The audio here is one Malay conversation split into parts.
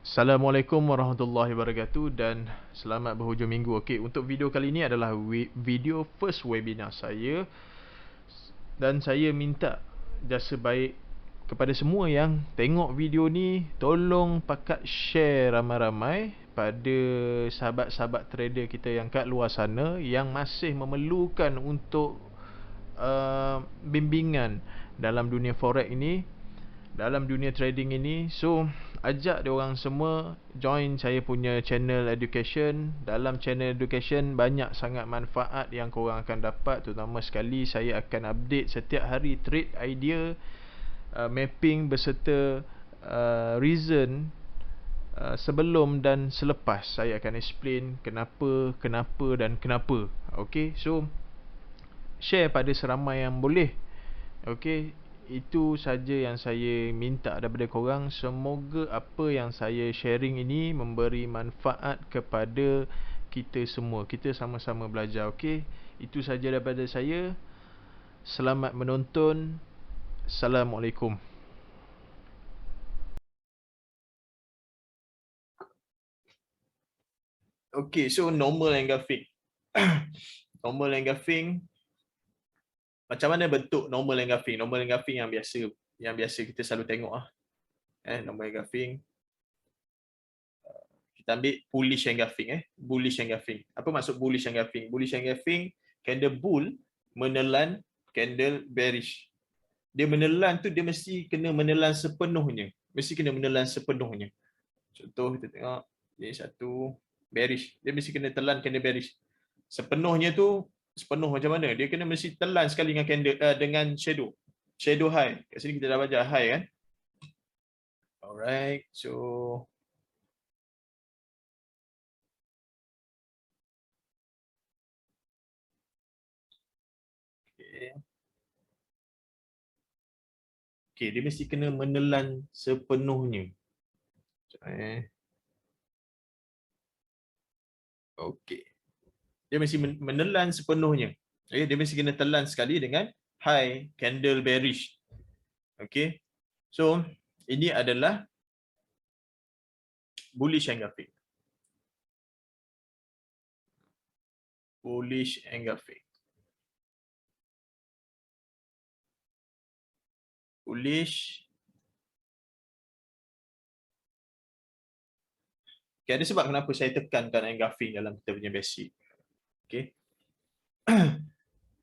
Assalamualaikum warahmatullahi wabarakatuh dan selamat berhujung minggu. Okey, untuk video kali ini adalah video first webinar saya dan saya minta jasa baik kepada semua yang tengok video ni, tolong pakat share ramai-ramai pada sahabat-sahabat trader kita yang kat luar sana yang masih memerlukan untuk bimbingan dalam dunia forex ini, dalam dunia trading ini. So ajak dia orang semua join saya punya channel education. Dalam channel education banyak sangat manfaat yang korang akan dapat. Terutama sekali saya akan update setiap hari trade idea, mapping beserta reason sebelum dan selepas. Saya akan explain kenapa, dan kenapa. Okay, so share pada seramai yang boleh. Okey, itu saja yang saya minta daripada korang. Semoga apa yang saya sharing ini memberi manfaat kepada kita semua. Kita sama-sama belajar, okey? Itu saja daripada saya. Selamat menonton. Assalamualaikum. Okay, so normal engulfing. Normal engulfing, macam mana bentuk normal engulfing? Normal engulfing yang biasa kita selalu tengok normal engulfing. Kita ambil bullish engulfing bullish engulfing. Apa maksud bullish engulfing? Bullish engulfing, candle bull menelan candle bearish. Dia menelan tu dia mesti kena menelan sepenuhnya. Mesti kena menelan sepenuhnya. Contoh kita tengok ni satu bearish, dia mesti kena telan candle bearish. Sepenuhnya tu sepenuh macam mana? Dia kena mesti telan sekali dengan candle dengan shadow. Shadow high. Kat sini kita dah baca high kan. Alright. So okay, dia mesti kena menelan sepenuhnya. Okey. Dia mesti menelan sepenuhnya. Okay, dia mesti kena telan sekali dengan high candle bearish. Okey. So, ini adalah bullish engulfing. Bullish engulfing. Bullish. Okay, ada sebab kenapa saya tekankan engulfing dalam kita punya basic. Okey.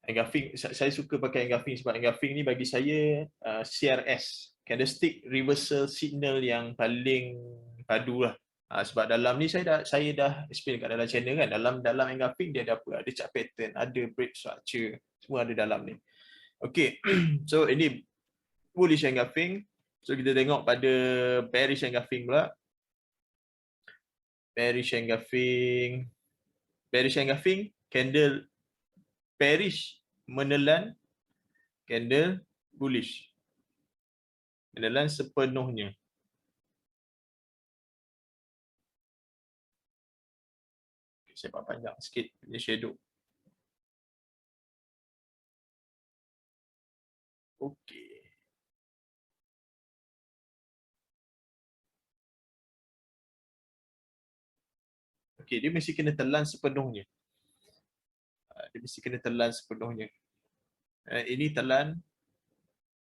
Engulfing, saya suka pakai engulfing sebab engulfing ni bagi saya CRS, candlestick reversal signal yang paling padu lah. Sebab dalam ni saya dah explain kat dalam channel kan, dalam engulfing dia ada apa? Ada chart pattern, ada break structure, semua ada dalam ni. Okey. So ini bullish engulfing. So kita tengok pada bearish engulfing pula. Bearish engulfing. Bearish engulfing, candle bearish menelan candle bullish. Menelan sepenuhnya. Saya buat panjang sikit punya shadow. Okey. Okey, dia mesti kena telan sepenuhnya. Dia mesti kena telan sepenuhnya. Ini telan.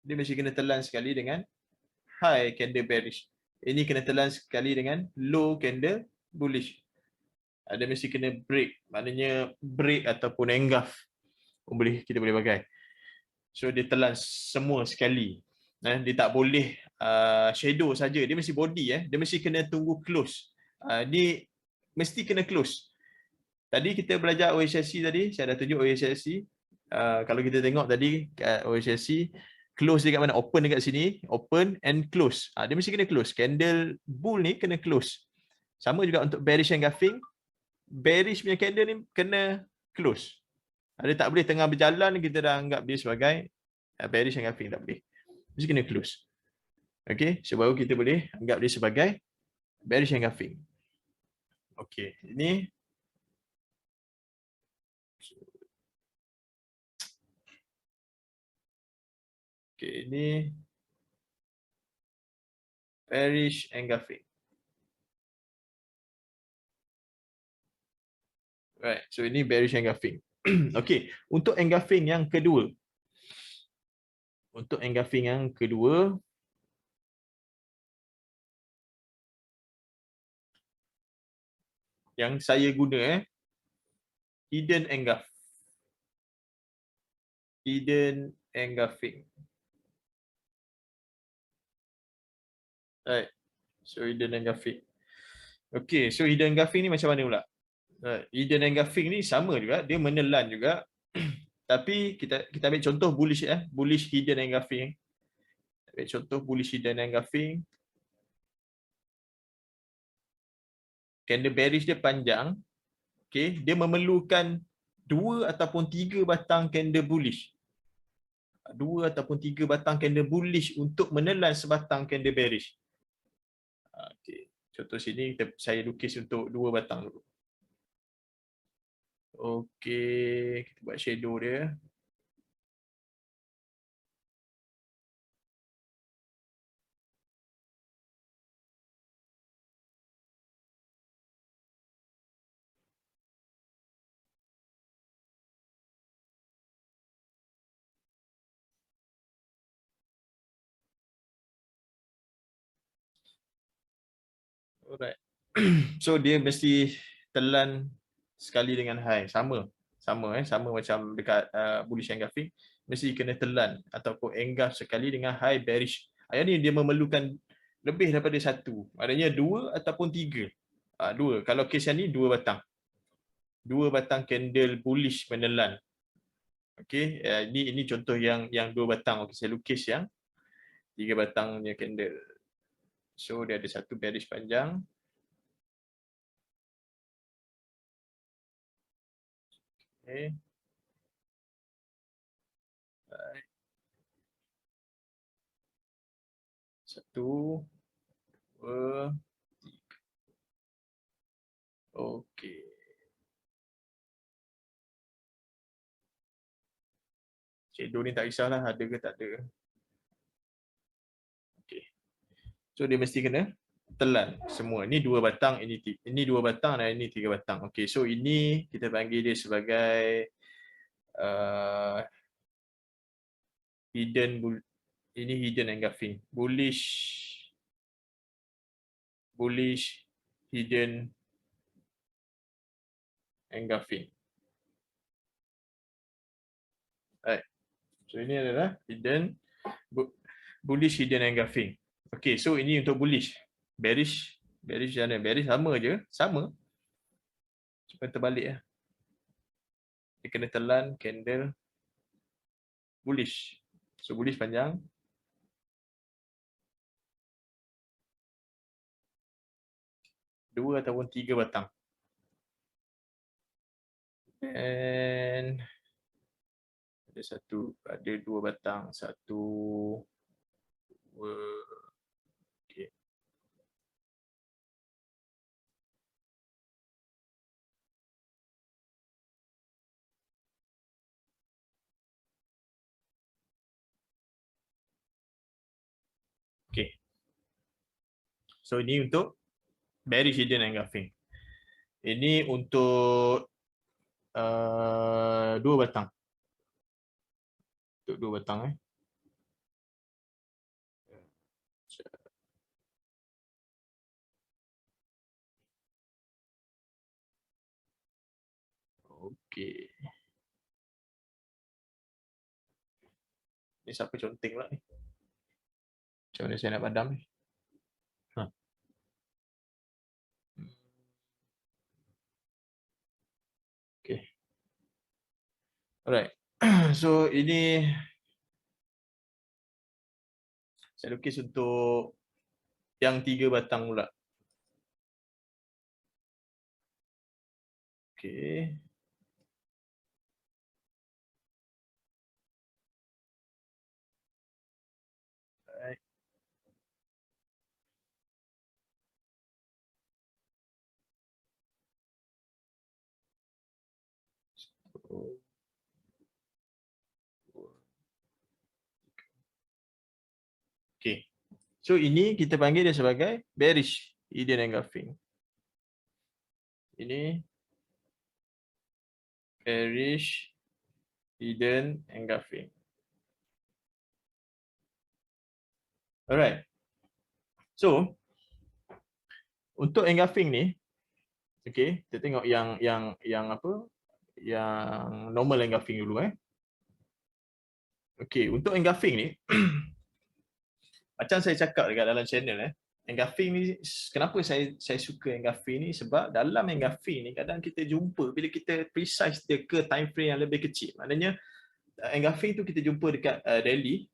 Dia mesti kena telan sekali dengan high candle bearish. Ini kena telan sekali dengan low candle bullish. Dia mesti kena break. Maknanya break ataupun engulf. Kita boleh pakai. So dia telan semua sekali. Dia tak boleh shadow saja. Dia mesti body. Dia mesti kena tunggu close. Ni mesti kena close. Tadi kita belajar OHSC tadi, saya dah tunjuk OHSC. Kalau kita tengok tadi kat OHSC, close dekat mana? Open dekat sini, open and close. Dia mesti kena close. Candle bull ni kena close. Sama juga untuk bearish engulfing. Bearish punya candle ni kena close. Dia tak boleh tengah berjalan kita dah anggap dia sebagai bearish engulfing, tak boleh. Mesti kena close. Okey, so baru kita boleh anggap dia sebagai bearish engulfing. Okey, ini ini bearish engulfing. Right. So ini bearish engulfing. Okey, untuk engulfing yang kedua. Untuk engulfing yang kedua, yang saya guna hidden engulf. Hidden engulfing. Right. So hidden engulfing. Okey, so hidden engulfing ni macam mana pula? Right. Hidden engulfing ni sama juga, dia menelan juga. Tapi kita ambil contoh bullish bullish hidden engulfing. Ambil contoh bullish hidden engulfing. Candle bearish dia panjang. Okey, dia memerlukan 2 ataupun 3 batang candle bullish. 2 ataupun 3 batang candle bullish untuk menelan sebatang candle bearish. Okey, contoh sini saya lukis untuk 2 batang dulu. Okey, kita buat shadow dia. Alright. So dia mesti telan sekali dengan high, sama macam dekat bullish engulfing, mesti kena telan ataupun engulf sekali dengan high bearish. Yang ni dia memerlukan lebih daripada satu, maknanya 2 ataupun 3. 2, kalau kes yang ni 2 batang. 2 batang candle bullish menelan. Okey, ini contoh yang 2 batang. Okey, saya lukis yang 3 batangnya candle. So dia ada satu bearish panjang. Okay. Satu, dua, tiga. Okey. Shadow ni tak kisahlah ada ke tak ada. Okey. So dia mesti kena telan semua. Ini 2 batang, ini 2 batang dan ini 3 batang. Okey, so ini kita panggil dia sebagai ini hidden engulfing. Bullish hidden engulfing. Right. So ini adalah bullish hidden engulfing. Okey, so ini untuk bullish. Bearish dan bearish sama je, sama. Cuma terbalik ya. Dia kena telan candle bullish. So bullish panjang. Dua ataupun 3 batang. And ada 2 batang, 1, 2. Okay. Okay. So ini untuk bearish hidden engulfing. Ini untuk 2 batang. Untuk 2 batang Okey. Ni siapa conteng pula ni? Macam mana saya nak padam ni? Okay. Alright. So ini saya lukis untuk yang 3 batang pula. Okay. Alright. Okay. So ini kita panggil dia sebagai bearish hidden engulfing. Ini bearish, hidden engulfing. Alright. So untuk engulfing ni, okay, kita tengok yang apa? Yang normal engulfing dulu Okay, untuk engulfing ni macam saya cakap dekat dalam channel engulfing ni, kenapa saya suka engulfing ni, sebab dalam engulfing ni kadang kita jumpa bila kita precise dia ke time frame yang lebih kecil. Maknanya engulfing tu kita jumpa dekat daily.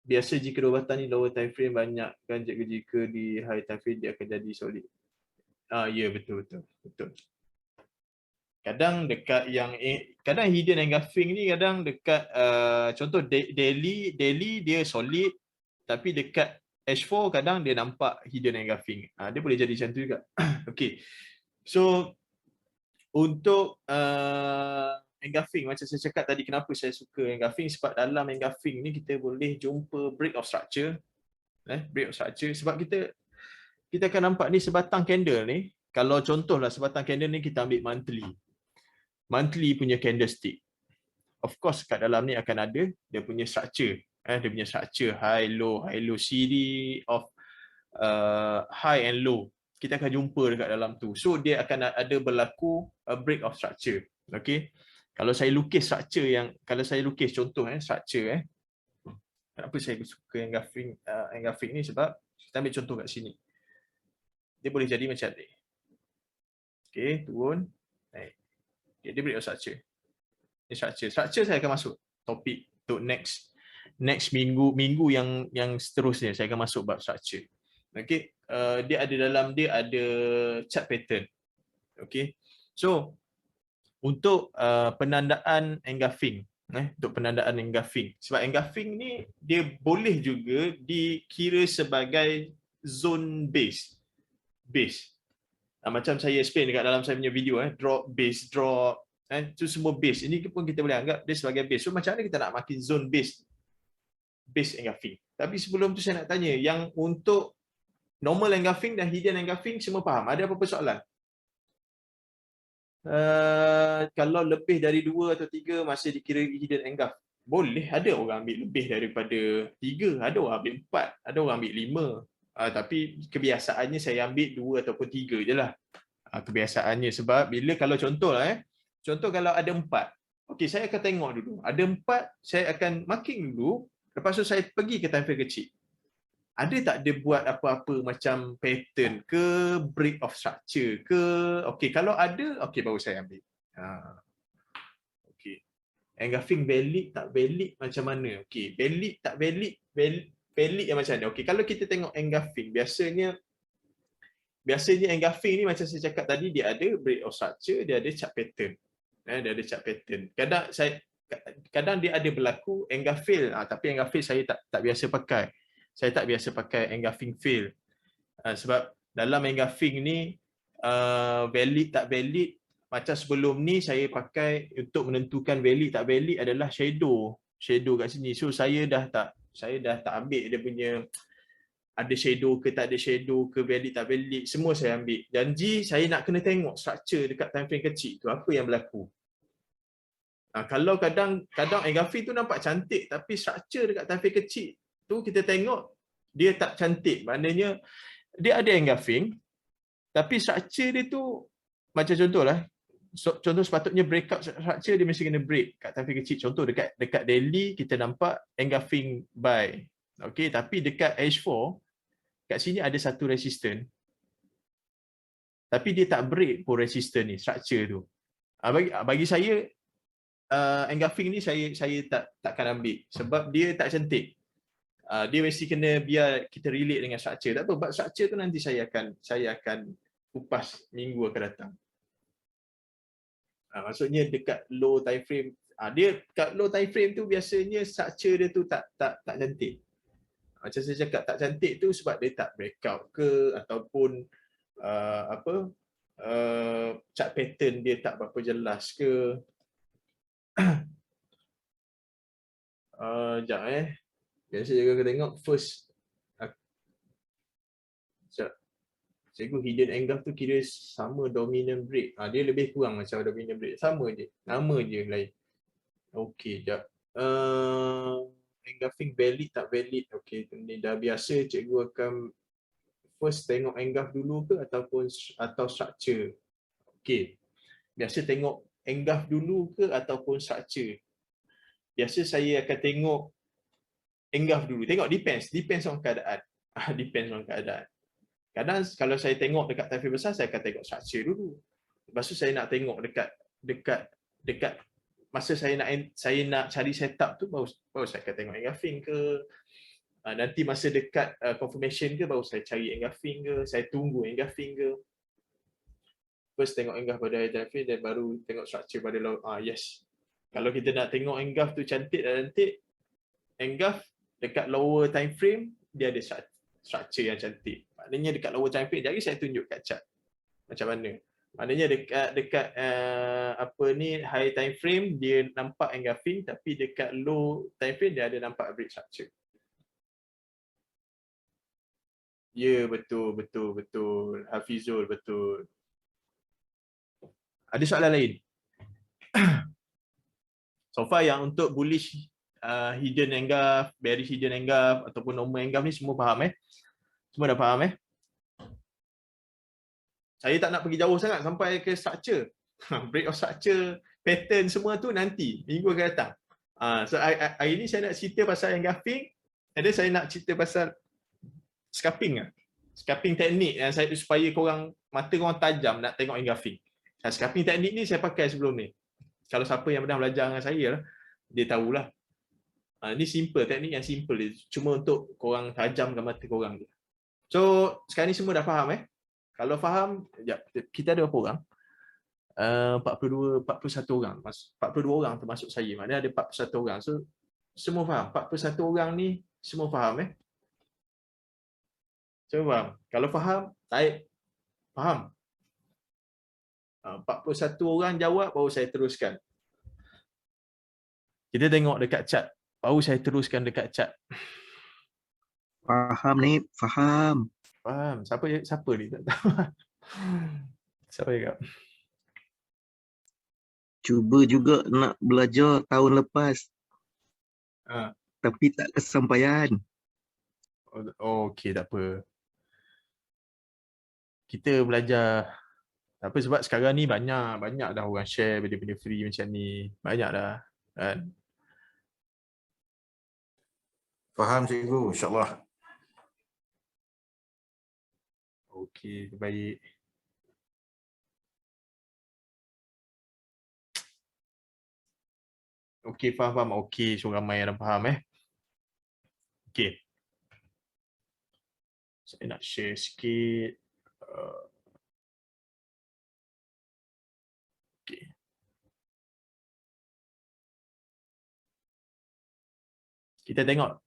Biasa jika dua batan ni lower time frame banyak kan, jika di high time frame dia akan jadi solid. Ya, betul. Kadang dekat kadang hidden engulfing ni kadang dekat contoh daily dia solid, tapi dekat H4 kadang dia nampak hidden engulfing. Dia boleh jadi macam tu juga. Okay. So untuk engulfing, macam saya cakap tadi, kenapa saya suka engulfing, sebab dalam engulfing ni kita boleh jumpa break of structure. Break of structure sebab kita akan nampak ni sebatang candle ni. Kalau contohlah sebatang candle ni kita ambil monthly punya candlestick. Of course kat dalam ni akan ada dia punya structure. Dia punya structure high low series of high and low. Kita akan jumpa dekat dalam tu. So dia akan ada berlaku a break of structure. Okay. Kalau saya lukis structure contoh structure kenapa saya suka engulfing ni, sebab kita ambil contoh kat sini. Dia boleh jadi macam ni. Okay, turun, naik. Okay, dia break of structure. Structure saya akan masuk topik untuk next minggu yang seterusnya saya akan masuk bab structure. Okay, dia ada chart pattern. Okay, so untuk penandaan engulfing, sebab engulfing ni dia boleh juga dikira sebagai zone base. Macam saya explain dekat dalam saya punya video, drop, base, drop, itu semua base. Ini pun kita boleh anggap dia sebagai base. So macam mana kita nak makin zone base engulfing. Tapi sebelum tu saya nak tanya, yang untuk normal engulfing dan hidden engulfing semua faham? Ada apa-apa soalan? Kalau lebih dari 2 atau 3 masih dikira hidden engulf. Boleh, ada orang ambil lebih daripada 3, ada orang ambil 4, ada orang ambil 5. Tapi kebiasaannya saya ambil 2 ataupun 3 je lah. Kebiasaannya, sebab bila kalau contoh kalau ada 4, okey, saya akan tengok dulu. Ada 4, saya akan marking dulu. Lepas tu saya pergi ke time frame kecil. Ada tak dia buat apa-apa macam pattern ke, break of structure ke? Okey, kalau ada, okey, baru saya ambil. Okey. Engulfing valid tak valid macam mana? Okey, valid tak valid, valid yang macam mana? Okey, kalau kita tengok engulfing, biasanya engulfing ni macam saya cakap tadi, dia ada break of structure, dia ada chart pattern. Dia ada chart pattern. Kadang dia ada berlaku engulfing, tapi engulfing saya tak biasa pakai. Saya tak biasa pakai engulfing fail. Sebab dalam engulfing ni valid tak valid, macam sebelum ni saya pakai untuk menentukan valid tak valid adalah shadow kat sini. So saya dah tak ambil dia punya ada shadow ke tak ada shadow ke, valid tak valid, semua saya ambil. Janji saya nak kena tengok structure dekat time frame kecil tu apa yang berlaku. Kalau kadang engulfing tu nampak cantik, tapi structure dekat time frame kecil tu kita tengok dia tak cantik. Maknanya dia ada engulfing, tapi structure dia tu macam contohlah, contoh sepatutnya breakout structure dia mesti kena break kat time frame kecil. Contoh dekat daily kita nampak engulfing buy. Okey, tapi dekat H4 kat sini ada satu resistance, tapi dia tak break pun resistance ni, structure tu. Bagi saya engulfing ni saya takkan ambil sebab dia tak cantik. Dia mesti kena biar kita relate dengan structure. Tak apa, bab structure tu nanti saya akan kupas minggu akan datang. Maksudnya dekat low time frame, dia kat low time frame tu biasanya structure dia tu tak cantik. Macam saya cakap tak cantik tu sebab dia tak breakout ke, ataupun chart pattern dia tak berapa jelas ke. Sekejap biasa juga aku tengok first. Sekejap. Cikgu, hidden engulf tu kira sama dominant break. Dia lebih kurang macam dominant break. Sama je. Nama je lain. Okey, jap. Engulfing valid tak valid? Okey, ni dah biasa cikgu akan first tengok engulf dulu ke atau structure. Okey. Biasa tengok engulf dulu ke ataupun structure. Biasa saya akan tengok engulf dulu. Tengok depends on keadaan. Depends on keadaan. Kadang kalau saya tengok dekat time frame besar, saya akan tengok structure dulu. Lepas tu saya nak tengok dekat masa saya nak cari setup tu baru saya akan tengok engulfing ke. Nanti masa dekat confirmation ke baru saya cari engulfing ke, saya tunggu engulfing ke. First tengok engulf pada high time frame dan baru tengok structure pada low. Yes. Kalau kita nak tengok engulf tu cantik dan cantik, engulf dekat lower time frame dia ada structure yang cantik. Maknanya dekat lower time frame, jadi saya tunjuk kat chart macam mana. Maknanya dekat high time frame dia nampak engulfing, tapi dekat low time frame dia ada nampak break structure. Ya, betul. Hafizul, betul. Ada soalan lain? So far yang untuk bullish hidden engulf, bearish hidden engulf ataupun normal engulf ni semua faham Semua dah faham Saya tak nak pergi jauh sangat sampai ke structure. Break of structure, pattern semua tu nanti minggu akan datang. So hari ni saya nak cerita pasal engulfing, and then saya nak cerita pasal scalping. Scalping teknik yang saya supaya mata korang tajam nak tengok engulfing. Scalping teknik ni saya pakai sebelum ni. Kalau siapa yang pernah belajar dengan saya lah, dia tahulah. Ni simple, teknik yang simple dia. Cuma untuk korang tajamkan mata korang je. So, sekarang ni semua dah faham Kalau faham, kita ada berapa orang? 41 orang. 42 orang termasuk saya. Maknanya ada 41 orang. So, semua faham. 41 orang ni semua faham Semua faham. Kalau faham, type faham. 41 orang jawab, baru saya teruskan. Kita tengok dekat chat. Baru saya teruskan dekat chat. Faham ni, faham. Faham. Siapa ni tak tahu. Siapa cakap? Cuba juga nak belajar tahun lepas. Tapi tak kesampaian. Okey, tak apa. Kita belajar. Tapi sebab sekarang ni banyak dah orang share benda-benda free macam ni. Banyak dah. Kan? Faham cikgu, insyaAllah. Okey, baik. Okey, faham. Okey, so ramai yang dah faham Okey. Saya nak share sikit. Okey. Kita tengok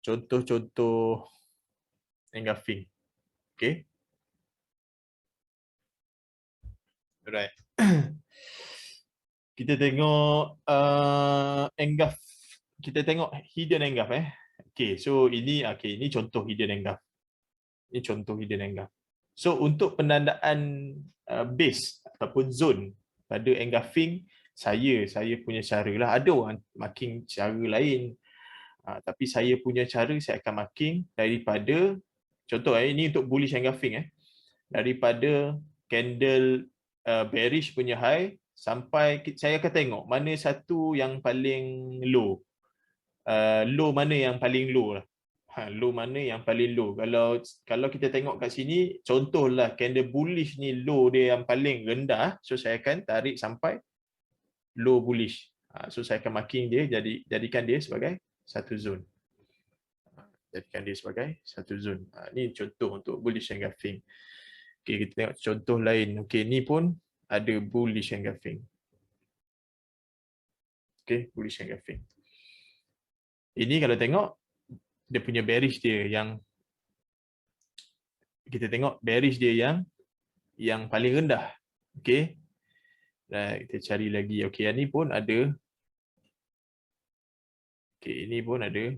contoh-contoh engulfing. Okey. Alright. Kita tengok engulf. Kita tengok hidden engulf Okey, so ini contoh hidden engulf. Ini contoh hidden engulf. So untuk penandaan base ataupun zone pada engulfing, saya punya cara lah. Ada orang marking cara lain. Tapi saya punya cara, saya akan marking daripada, contoh ini untuk bullish engulfing daripada candle bearish punya high sampai saya akan tengok mana satu yang paling low. Low mana yang paling low lah. Low mana yang paling low. Kalau kita tengok kat sini, contohlah candle bullish ni low dia yang paling rendah, so saya akan tarik sampai low bullish. So saya akan marking dia, jadikan dia sebagai satu zone. Jadikan dia sebagai satu zone. Ni contoh untuk bullish engulfing. Okey, kita tengok contoh lain. Okey, ni pun ada bullish engulfing. Okey, bullish engulfing. Ini kalau tengok dia punya bearish dia yang kita tengok bearish dia yang paling rendah. Okey. Dan kita cari lagi. Okey, yang ni pun ada. Okey, ini pun ada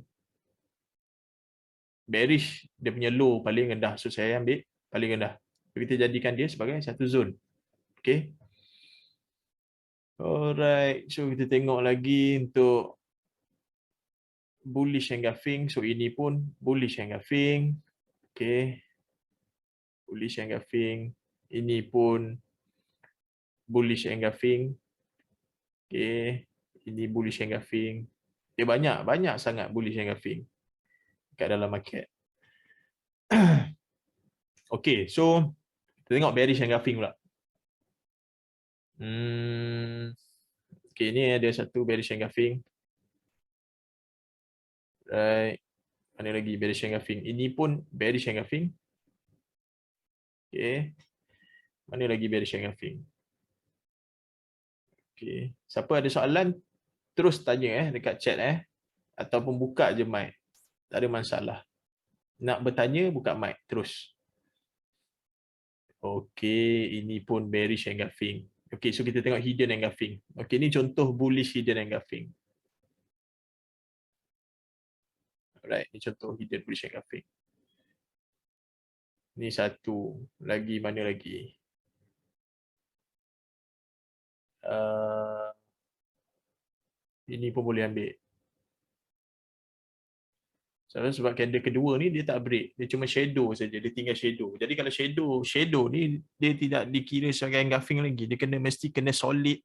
bearish, dia punya low paling rendah. So saya ambil paling rendah. Kita jadikan dia sebagai satu zone. Okay. Alright, so kita tengok lagi untuk bullish engulfing. So ini pun bullish engulfing. Okay. Bullish engulfing. Ini pun bullish engulfing. Okay. Ini bullish engulfing. Dia banyak sangat bullish engulfing kat dalam market. Okay, so kita tengok bearish engulfing pula. Okay, ni ada satu bearish engulfing. Right. Mana lagi bearish engulfing? Ini pun bearish engulfing. Okay. Mana lagi bearish engulfing? Okay. Siapa ada soalan, terus tanya dekat chat ataupun buka je mic. Tak ada masalah. Nak bertanya, buka mic terus. Okay, ini pun bearish engulfing. Okay, so kita tengok hidden engulfing. Okay, ni contoh bullish hidden engulfing. Alright, ni contoh hidden bullish engulfing. Ni satu. Lagi mana lagi? Ini pun boleh ambil. Sebab candle kedua ni dia tak break. Dia cuma shadow saja. Dia tinggal shadow. Jadi kalau shadow ni dia tidak dikira sebagai engulfing lagi. Dia mesti kena solid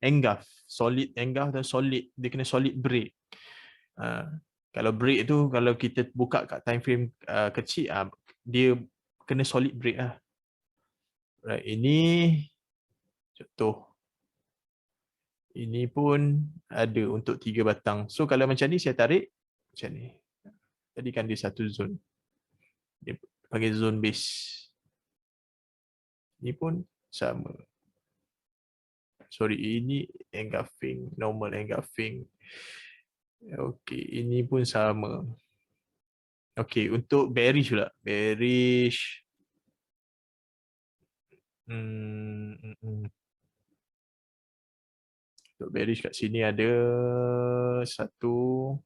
engulf. Solid engulf dan solid. Dia kena solid break. Kalau break tu, kalau kita buka kat time frame kecil, dia kena solid break lah. Right, ini contoh. Ini pun ada untuk 3 batang. So kalau macam ni saya tarik macam ni. Jadikan dia satu zone. Dia panggil zone base. Ini pun sama. Sorry, ini engulfing, normal engulfing. Okey, ini pun sama. Okey, untuk bearish pula. Bearish. Untuk bearish kat sini ada satu.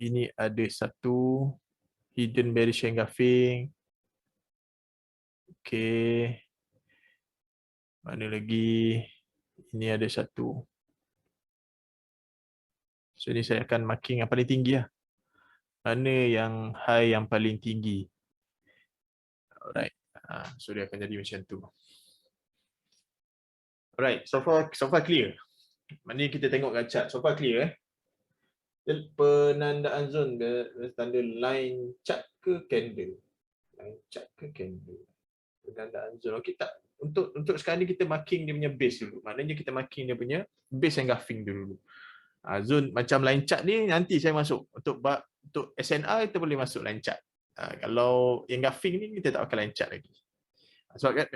Ini ada satu hidden bearish engulfing. Okey. Mana lagi? Ini ada satu. So ini saya akan marking yang paling tinggi lah. Mana yang high yang paling tinggi. Alright. So dia akan jadi macam tu. Alright, so far clear. Mana kita tengok kat chart, so far clear penandaan zone bertanda line chart ke candle. Line chart ke candle. Penandaan zone. Okey tak. Untuk sekarang ni kita marking dia punya base dulu. Maknanya kita marking dia punya base engulfing dulu. Zone macam line chart ni nanti saya masuk. Untuk SNR kita boleh masuk line chart. Kalau engulfing ni kita tak pakai line chart lagi.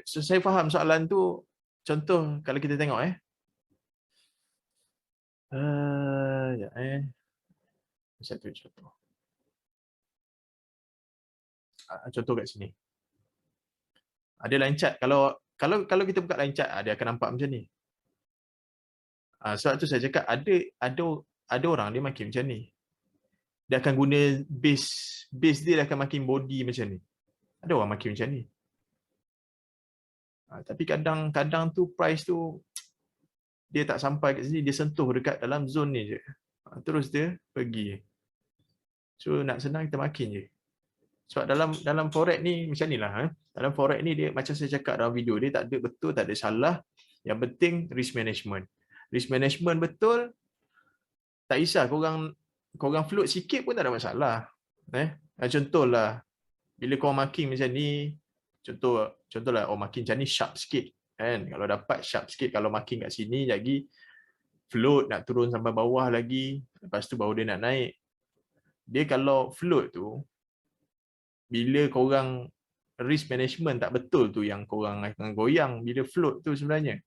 So saya faham soalan tu. Contoh kalau kita tengok satu contoh. Contoh kat sini. Ada line chart. Kalau kita buka line chart, dia akan nampak macam ni. Sebab tu saya cakap ada orang dia makin macam ni. Dia akan guna base dia akan makin body macam ni. Ada orang makin macam ni. Tapi kadang tu price tu dia tak sampai kat sini, dia sentuh dekat dalam zone ni je. Terus dia pergi. So nak senang kita makin je. Sebab dalam forex ni macam nilah. Dalam forex ni dia macam saya cakap dalam video, dia tak ada betul, tak ada salah. Yang penting risk management. Risk management betul, tak kisah korang float sikit pun tak ada masalah. Contohlah bila korang marking macam ni, contohlah marking macam ni sharp sikit kan. Kalau dapat sharp sikit, kalau marking kat sini lagi float nak turun sampai bawah lagi, lepas tu baru dia nak naik. Dia kalau float tu, bila korang risk management tak betul tu yang korang akan goyang bila float tu sebenarnya.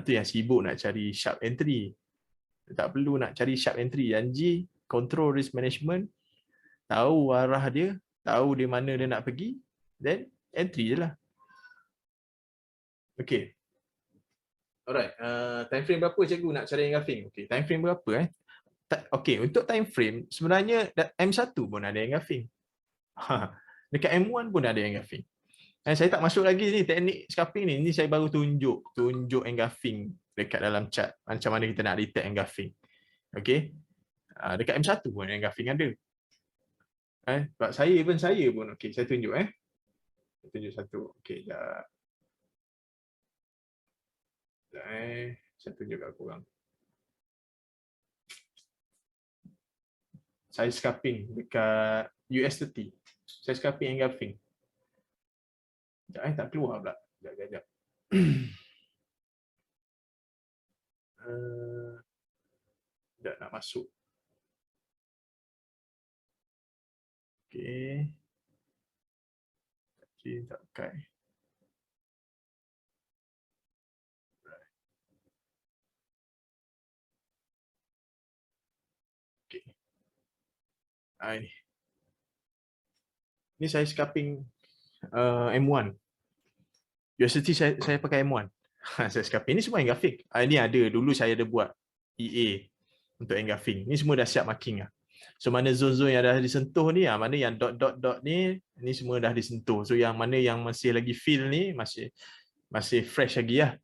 Tu yang sibuk nak cari sharp entry. Tak perlu nak cari sharp entry. Janji control risk management, tahu arah dia, tahu di mana dia nak pergi, then entry je lah. Okay. Alright, time frame berapa cikgu nak cari engulfing? Okey, time frame berapa Okey, untuk time frame sebenarnya M1 pun ada engulfing. Dekat M1 pun ada engulfing. Saya tak masuk lagi ni teknik scarping ni. Ni saya baru tunjuk engulfing dekat dalam chart. Macam mana kita nak detect engulfing. Okey. Dekat M1 pun engulfing ada. Sebab saya pun okey, saya tunjuk Saya tunjuk satu. Okey, jap. Saya tunjuk kat korang. Saya scarping dekat US30. Saya scarping engulfing. Sekejap tak keluar pula. Sekejap. Sekejap nak masuk. Okey. Tak pakai. Okey. Ini saya scarping M1. University saya pakai M1. Saya scarping. Ini semua engulfing. Ini ada. Dulu saya ada buat EA untuk engulfing. Ini semua dah siap marking lah. So mana zon-zon yang dah disentuh ni, mana yang dot-dot-dot ni semua dah disentuh. So yang mana yang masih lagi fill ni masih fresh lagi lah.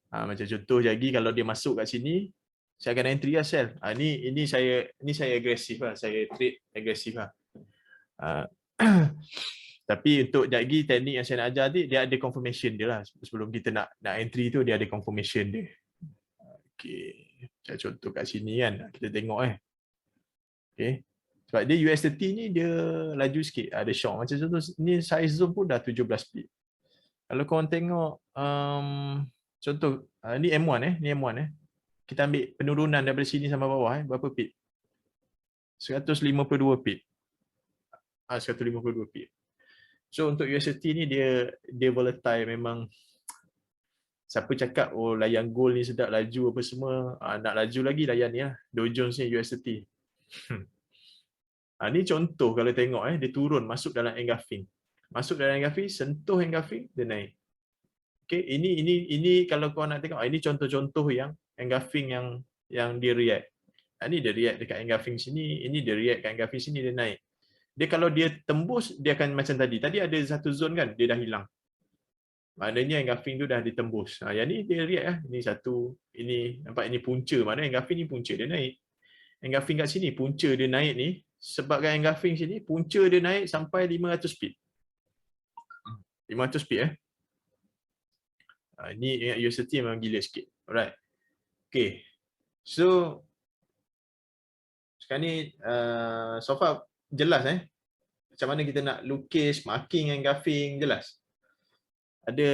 Macam contoh lagi kalau dia masuk kat sini, saya akan entry lah sel. Ini saya agresif lah. Saya trade agresif lah. Tapi untuk lagi teknik yang saya nak ajar ni, dia ada confirmation dia lah. Sebelum kita nak entry tu, dia ada confirmation dia. Okey, saya contoh kat sini kan, kita tengok okey. Sebab dia US30 ni dia laju sikit, ada shock. Macam contoh ni size zone pun dah 17 pip. Kalau korang tengok contoh ni M1 ni M1 kita ambil penurunan daripada sini sampai bawah berapa pip? 152 pip. 152 pip. So untuk US30 ni dia volatile memang. Siapa cakap layan gold ni sedap laju apa semua, nak laju lagi layan ni lah. Dow Jones ni US30. Ni contoh kalau tengok dia turun masuk dalam engulfing. Masuk dalam engulfing, sentuh engulfing, dia naik. Okey, ini kalau kau nak tengok, ini contoh-contoh yang engulfing yang dia react. Ini dia react dekat engulfing sini, ini dia react kat engulfing sini, dia naik. Dia kalau dia tembus, dia akan macam tadi. Tadi ada satu zone kan, dia dah hilang. Maknanya engulfing tu dah ditembus. Yang ni dia react Ini satu, ini nampak ini punca. Maknanya engulfing ni punca dia naik. Engulfing kat sini punca dia naik ni, sebabkan engulfing sini punca dia naik sampai 500 pip. 500 pip Ini university memang gila sikit. Alright. Okay. So sekarang ni so far jelas macam mana kita nak lukis, marking engulfing jelas. Ada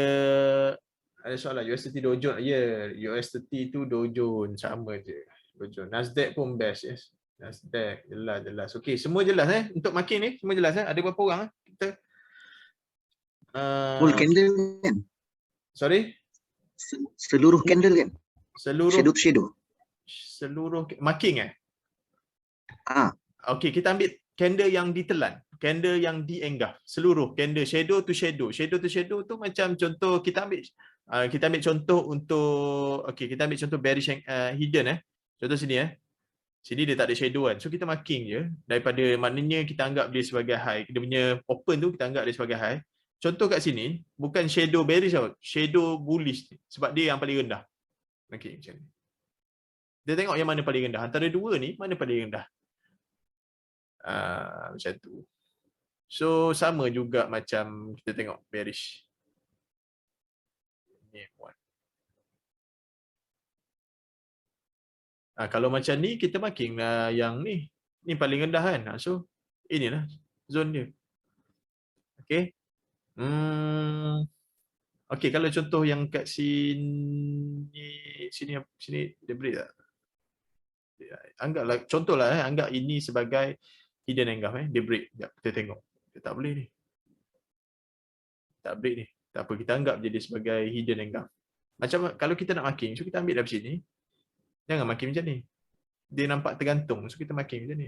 soalan university Dow Jones. US30 tu Dow Jones sama je. Dow Jones. Nasdaq pun best Nasdaq jelas. Okey, semua jelas untuk marking ni semua jelas Ada berapa orang kita Full candle kan? Sorry? Seluruh candle kan? Seluruh shadow. Seluruh marking Okey, kita ambil candle yang ditelan, candle yang diengulf, seluruh candle shadow to shadow. Shadow to shadow tu macam contoh kita ambil contoh untuk kita ambil contoh bearish hidden Contoh sini Sini dia tak ada shadow kan. So kita marking je daripada maknanya kita anggap dia sebagai high. Dia punya open tu kita anggap dia sebagai high. Contoh kat sini bukan shadow bearish shadow bullish sebab dia yang paling rendah. Okey macam ni. Dia tengok yang mana paling rendah. Antara dua ni mana paling rendah. Macam tu. So sama juga macam kita tengok bearish. Ni one. Kalau macam ni kita marking yang ni paling rendah kan. So inilah zone dia. Okey. Okey, kalau contoh yang kat sini dia break tak? Anggaplah contohlah anggap ini sebagai hidden engulf dia break. Sekejap kita tengok. Dia tak boleh ni. Tak break ni. Tak apa, kita anggap je dia sebagai hidden engulf. Macam kalau kita nak marking, so kita ambil dari sini. Jangan marking macam ni. Dia nampak tergantung. So kita marking macam ni.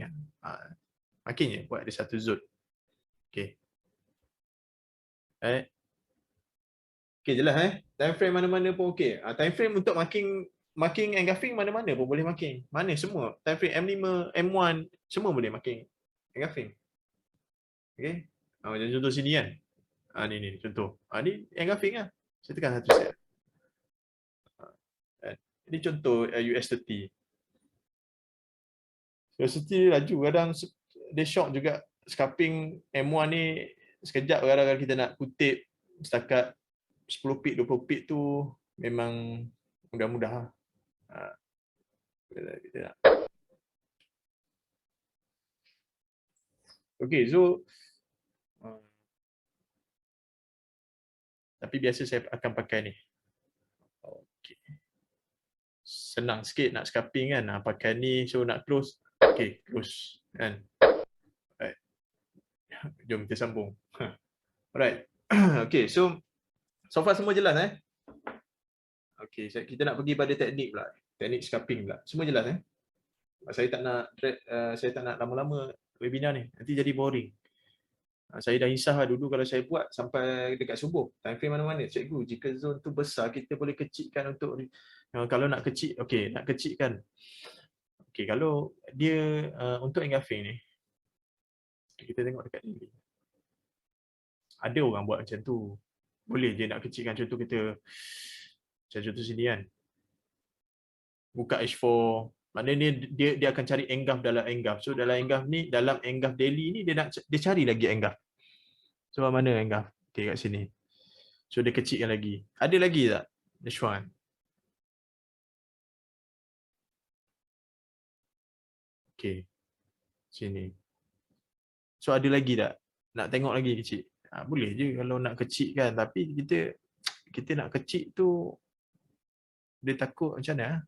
Marking je buat ada satu zone. Okey. Okey, jelas time frame mana-mana pun okey. Time frame untuk marking and gaffing mana-mana pun boleh marking. Mana semua. Time frame M5, M1 semua boleh marking and gaffing. Okey. Macam contoh sini kan. Ni contoh. Ni and gaffing lah. Saya tekan satu set. Ini contoh US30. US30 laju kadang dia shock juga. Scalping M1 ni sekejap kadang-kadang kita nak kutip setakat 10 pit 20 pit tu memang mudah-mudah. Kita nak. Okay, so tapi biasa saya akan pakai ni. Okay. Senang sikit nak scalping kan. Pakai ni, so nak close. Okay, close kan. Alright. Jom kita sambung. Alright. Okay, so far semua jelas Okay, kita nak pergi pada teknik pula. Teknik scalping pula. Semua jelas Saya tak nak lama-lama webinar ni. Nanti jadi boring. Saya dah insah dulu kalau saya buat sampai dekat subuh. Time frame mana-mana. Cikgu, jika zone tu besar, kita boleh kecilkan untuk kalau nak kecil, okey, nak kecilkan. Okey, kalau dia untuk engulfing ni, kita tengok dekat ni. Ada orang buat macam tu. Boleh dia nak kecilkan, contoh kita macam contoh sini kan. Buka H4, maknanya dia akan cari engulf dalam engulf. So dalam engulf ni, dalam engulf daily ni dia cari lagi engulf. So mana engulf? Okey, kat sini. So dia kecilkan lagi. Ada lagi tak? This one. Okey. Sini. So ada lagi tak? Nak tengok lagi kecil? Boleh je kalau nak kecilkan, tapi kita nak kecil tu dia takut macam mana?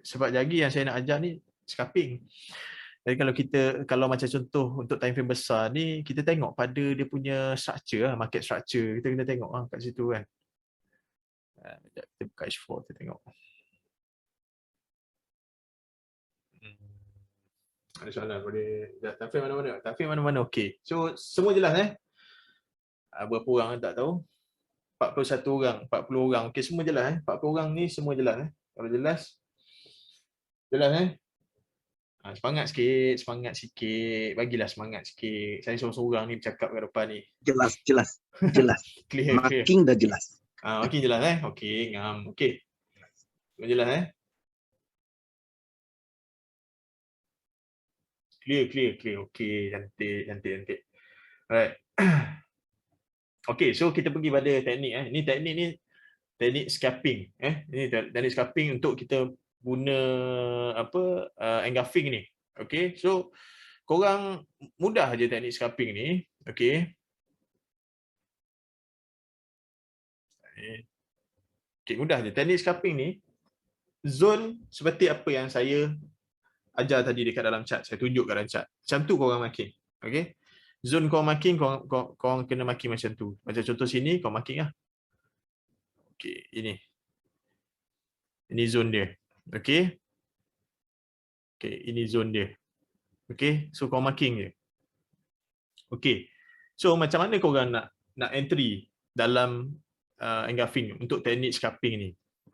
Sebab lagi yang saya nak ajar ni scalping. Jadi kalau macam contoh untuk time frame besar ni, kita tengok pada dia punya structure, market structure. Kita kena tengok kat situ kan. Kita buka H4, kita tengok. Ada soalan boleh. Time frame mana-mana? Time frame mana-mana okey. So semua jelas berapa orang tak tahu. 41 orang, 40 orang. Okey, semua jelas 40 orang ni semua jelas Kalau jelas semangat sikit. Bagilah semangat sikit. Saya seorang-seorang ni bercakap kat depan ni. Jelas. Clear. Marking dah jelas. Marking jelas Okey, ngam. Okey. Semua jelas Clear. Okey, cantik. Alright. Okey, so kita pergi pada teknik Ini teknik ni teknik scalping Ini teknik scalping untuk kita guna engulfing ni. Okey, so korang mudah je teknik scalping ni. Okey. Okey, mudah je teknik scalping ni. Zone seperti apa yang saya ajar tadi dekat dalam chart, saya tunjuk kat dalam chart. Macam tu korang marking. Okey. Zone korang marking, korang kena marking macam tu. Macam contoh sini, korang marking lah. Okey, ini. Ini zone dia. Okey. Okey, ini zone dia. Okey, so korang marking je. Okey. So macam mana korang nak entry dalam engulfing untuk teknik scalping ni?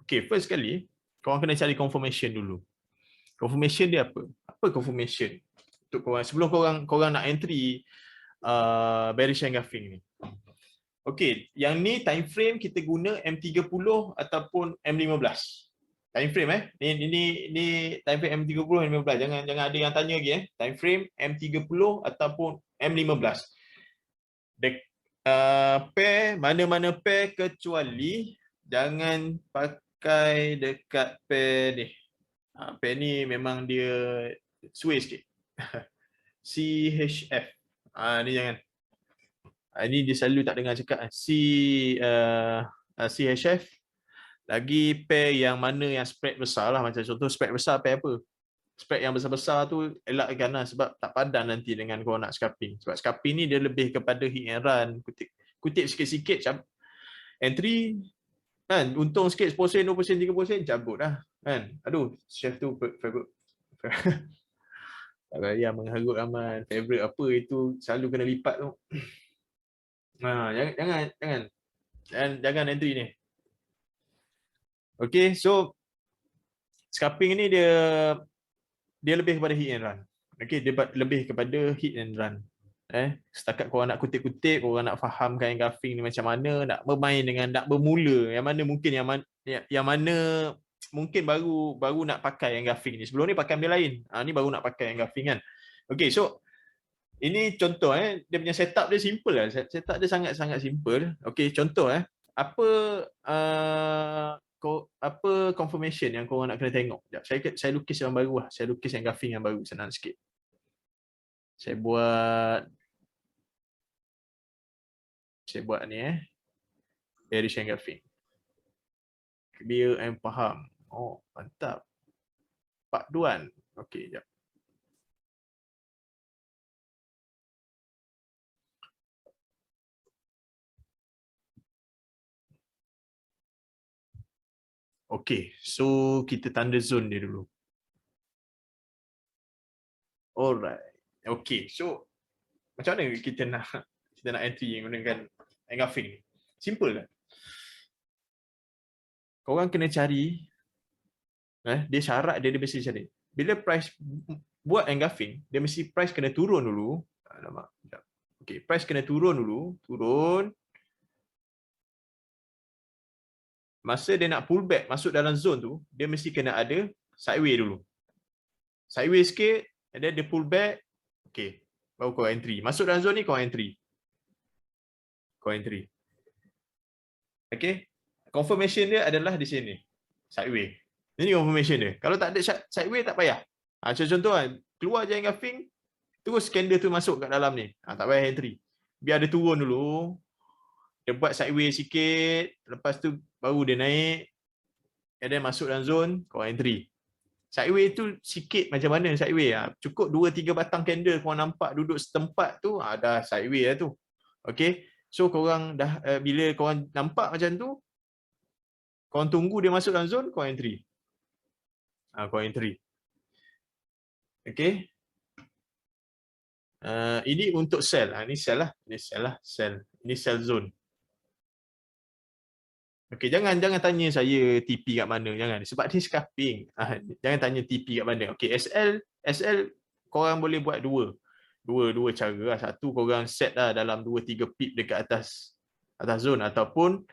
Okey, first sekali, korang kena cari confirmation dulu. Confirmation dia apa? Apa confirmation? Untuk korang sebelum korang nak entry bearish engulfing ni. Okey, yang ni time frame kita guna M30 ataupun M15. Time frame Ni time frame M30 M15. Jangan ada yang tanya lagi Time frame M30 ataupun M15. Pair mana-mana pair kecuali jangan pakai dekat pair ni. Pair ni memang dia sway sikit. CHF. Ni jangan. Ini dia selalu tak dengar cakap CHF. Lagi pair yang mana yang spread besar lah. Macam contoh spread besar pair apa? Spread yang besar-besar tu elakkan lah sebab tak padan nanti dengan kau nak scalping. Sebab scalping ni dia lebih kepada hit and run. Kutip sikit-sikit entry kan, untung sikit 10%, 20%, 30% cabut lah kan. Aduh, chef tu favorite. Tak payah mengharut aman. Favorite apa itu selalu kena lipat tu. Jangan. Jangan entry ni. Okay, so scalping ni dia lebih kepada hit and run. Okay, dia lebih kepada hit and run. Setakat korang nak kutip-kutip, korang nak fahamkan engulfing ni macam mana, nak bermain dengan, nak bermula, yang mana mungkin yang mana mungkin baru nak pakai engulfing ni. Sebelum ni pakai benda lain. Ni baru nak pakai engulfing kan. Okay, so ini contoh dia punya setup dia simple lah. Setup dia sangat-sangat simple. Okay, contoh apa confirmation yang korang nak kena tengok. Sekejap, saya lukis yang baru lah. Saya lukis engulfing yang baru, senang sikit. Saya buat ni bearish engulfing. Clear and faham. Oh, mantap. Pak Duan. Okey, jap. Okey, so kita tanda zone dia dulu. Alright. Okey, so macam mana kita nak entry menggunakan engulfing ni? Simple lah. Korang kena cari dia syarat dia mesti cari. Bila price buat engulfing, dia mesti price kena turun dulu. Alamak. Okey, price kena turun dulu, Masa dia nak pull back masuk dalam zone tu, dia mesti kena ada sideway dulu. Sideway sikit, and then dia pull back. Okey, baru kau entry. Masuk dalam zone ni kau entry. Okey. Confirmation dia adalah di sini. Sideway. Ini confirmation dia. Kalau tak ada sideway tak payah. Contoh kan, keluar je engulfing, terus candle tu masuk kat dalam ni. Tak payah entry. Biar dia turun dulu. Dia buat sideway sikit, lepas tu baru dia naik. And then masuk dalam zone, kau entry. Sideway tu sikit macam mana sideway? Cukup 2-3 batang candle kau nampak duduk setempat tu, dah sideway lah tu. Okay. So korang dah bila korang nampak macam tu, korang tunggu dia masuk dalam zone, kau entry. Kau entry. Okay. Ini untuk sell. Ini sell lah. Sell. Ini sell zone. Okay, jangan tanya saya TP kat mana, jangan. Sebab dia scalping. Jangan tanya TP kat mana. Okay, SL korang boleh buat dua cara lah. Satu, korang set lah dalam 2-3 pip dekat atas zone, ataupun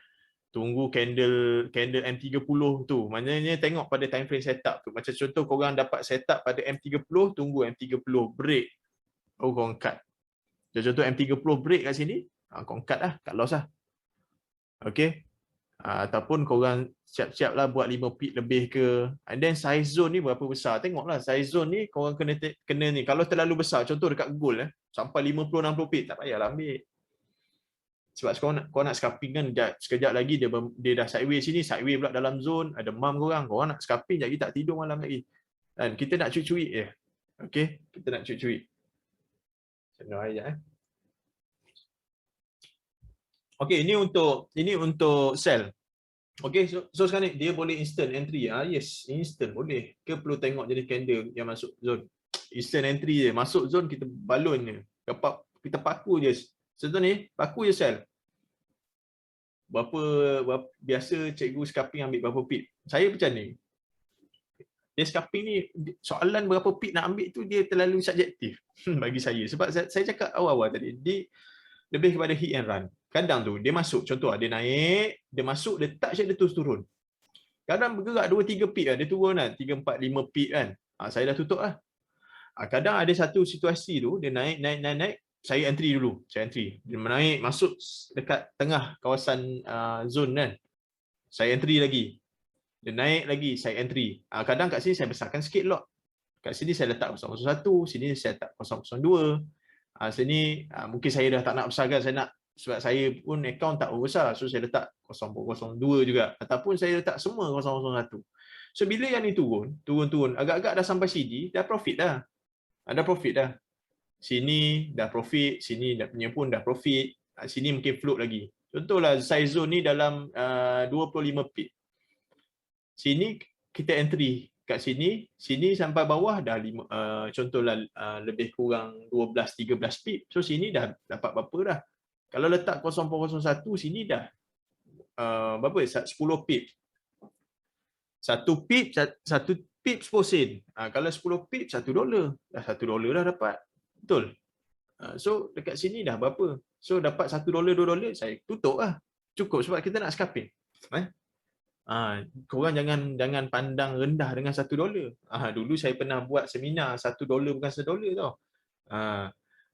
tunggu candle M30 tu. Maknanya tengok pada time frame setup tu. Macam contoh korang dapat setup pada M30, tunggu M30 break, baru korang cut. Contoh M30 break kat sini, korang cut lah, cut loss lah. Okay. Ataupun korang siap-siap lah buat 5 pip lebih ke. And then size zone ni berapa besar. Tengoklah size zone ni korang kena ni. Kalau terlalu besar, contoh dekat gold sampai 50-60 pip, tak payahlah ambil. Sebab korang nak scalping kan, sekejap lagi dia dah sideway sini, sideway pula dalam zone, ada mam korang nak scalping, jadi tak tidur malam lagi. Dan kita nak cuit-cuit je. Okay, kita nak cuit-cuit. Senang aja Okay, ini untuk sell. Okay, so sekarang ni dia boleh instant entry. Yes, instant boleh. Ke perlu tengok jenis candle yang masuk zone. Instant entry je. Masuk zone kita balon je. Kita paku je. Contoh ni, paku je sell. Berapa biasa cikgu scalping ambil berapa pip. Saya macam ni. Dia scalping ni, soalan berapa pip nak ambil tu dia terlalu subjektif bagi saya. Sebab saya cakap awal-awal tadi, dia lebih kepada hit and run. Kadang tu dia masuk, contoh dia naik, dia masuk, dia touch, dia terus turun. Kadang bergerak 2-3 pip lah, dia turun kan, 3, 4, 5 pip kan. Saya dah tutup lah. Kadang ada satu situasi tu, dia naik, saya entry dulu. Dia naik, masuk dekat tengah kawasan zone kan. Saya entry lagi. Dia naik lagi, saya entry. Kadang kat sini saya besarkan sikit lot. Kat sini saya letak 001, sini saya letak 002. Sini mungkin saya dah tak nak besarkan, saya nak, sebab saya pun account tak besar, so saya letak 0.02 juga, ataupun saya letak semua 001. So bila yang ni turun, agak-agak dah sampai sini, dah profit dah. Sini dah profit, sini dah punya pun dah profit, sini mungkin float lagi. Contohlah size zone ni dalam 25 pip. Sini kita entry kat sini sampai bawah dah contohlah lebih kurang 12-13 pip. So sini dah dapat berapa dah. Kalau letak 0.01 sini dah berapa? 10 pip. 1 pip 1 pip 10 sen. Kalau 10 pip $1. Dah $1 dah dapat. Betul. So dekat sini dah berapa? So dapat $1 $2 saya tutup lah. Cukup sebab kita nak scalping. Korang jangan pandang rendah dengan $1. Dulu saya pernah buat seminar $1 bukan $1 tau.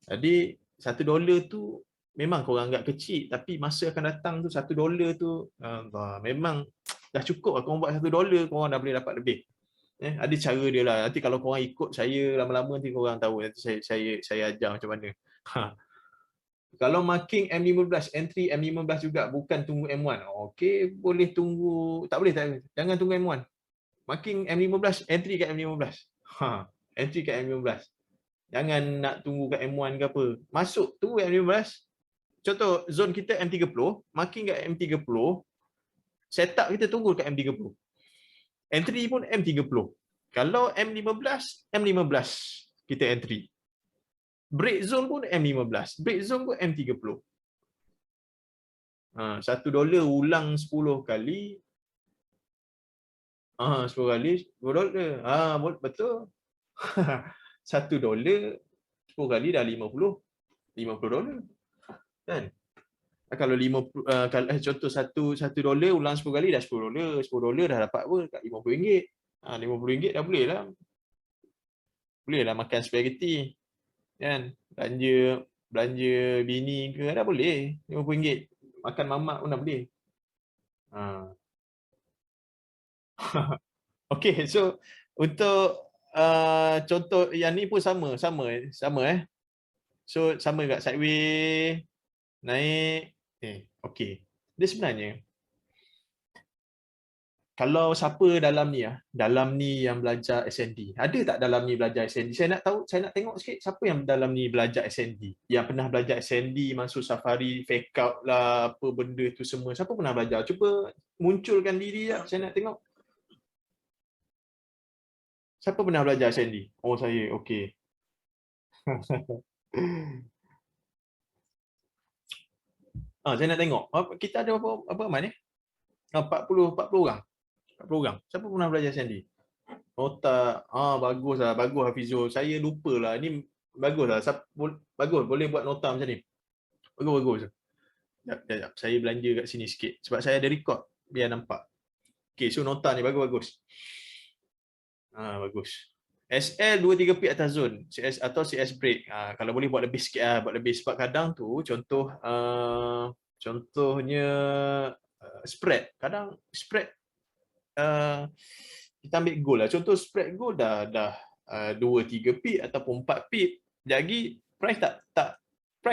Jadi $1 tu memang korang anggap kecil, tapi masa akan datang tu $1 tu memang dah cukup lah. Korang buat $1 korang dah boleh dapat lebih. Ada cara dia lah. Nanti kalau korang ikut saya lama-lama nanti korang tahu. Nanti saya ajar macam mana. Kalau marking M15, entry M15 juga, bukan tunggu M1. Okey, boleh tunggu. Tak boleh. Jangan tunggu M1. Marking M15, entry kat M15. Entry kat M15. Jangan nak tunggu kat M1 ke apa. Masuk, tunggu M15. Contoh, zone kita M30, marking kat M30, setup kita tunggu kat M30. Entry pun M30. Kalau M15, M15 kita entry. Break zone pun M15. Break zone pun M30. $1 ulang 10 kali. 10 kali $10. Betul. $1 10 kali dah $50. Kan? Kalau 50 contoh $1 ulang 10 kali dah $10. $10 dah dapat apa? Kat RM50. RM50 dah boleh lah. Boleh lah makan spaghetti. Kan? Belanja bini ke dah boleh. RM50. Makan mamak pun dah boleh. Okey, so untuk contoh yang ni pun sama. So sama kat sideway naik. Okey. Dia sebenarnya kalau siapa dalam ni yang belajar SND. Ada tak dalam ni belajar SND? Saya nak tengok sikit siapa yang dalam ni belajar SND. Yang pernah belajar SND, masuk safari, fake out lah, apa benda tu semua. Siapa pernah belajar? Cuba munculkan diri lah. Saya nak tengok. Siapa pernah belajar SND? Oh, saya. Okey. Saya nak tengok. Kita ada berapa ramai ni? 40 orang. 40 orang. Siapa pernah belajar SND? Oh tak. Bagus Hafizul. Saya lupa lah. Ni bagus lah. Bagus. Boleh buat nota macam ni. Bagus. Sekejap. Saya belanja kat sini sikit. Sebab saya ada record. Biar nampak. Okay, so nota ni bagus. Bagus. SL 2-3 pit atas zone. CS atau CS break. Kalau boleh buat lebih sikit lah. Buat lebih. Sebab kadang tu contohnya spread. Kadang spread kita ambil goal lah. Contoh spread goal dah 2-3 pip ataupun 4 pip. Jadi price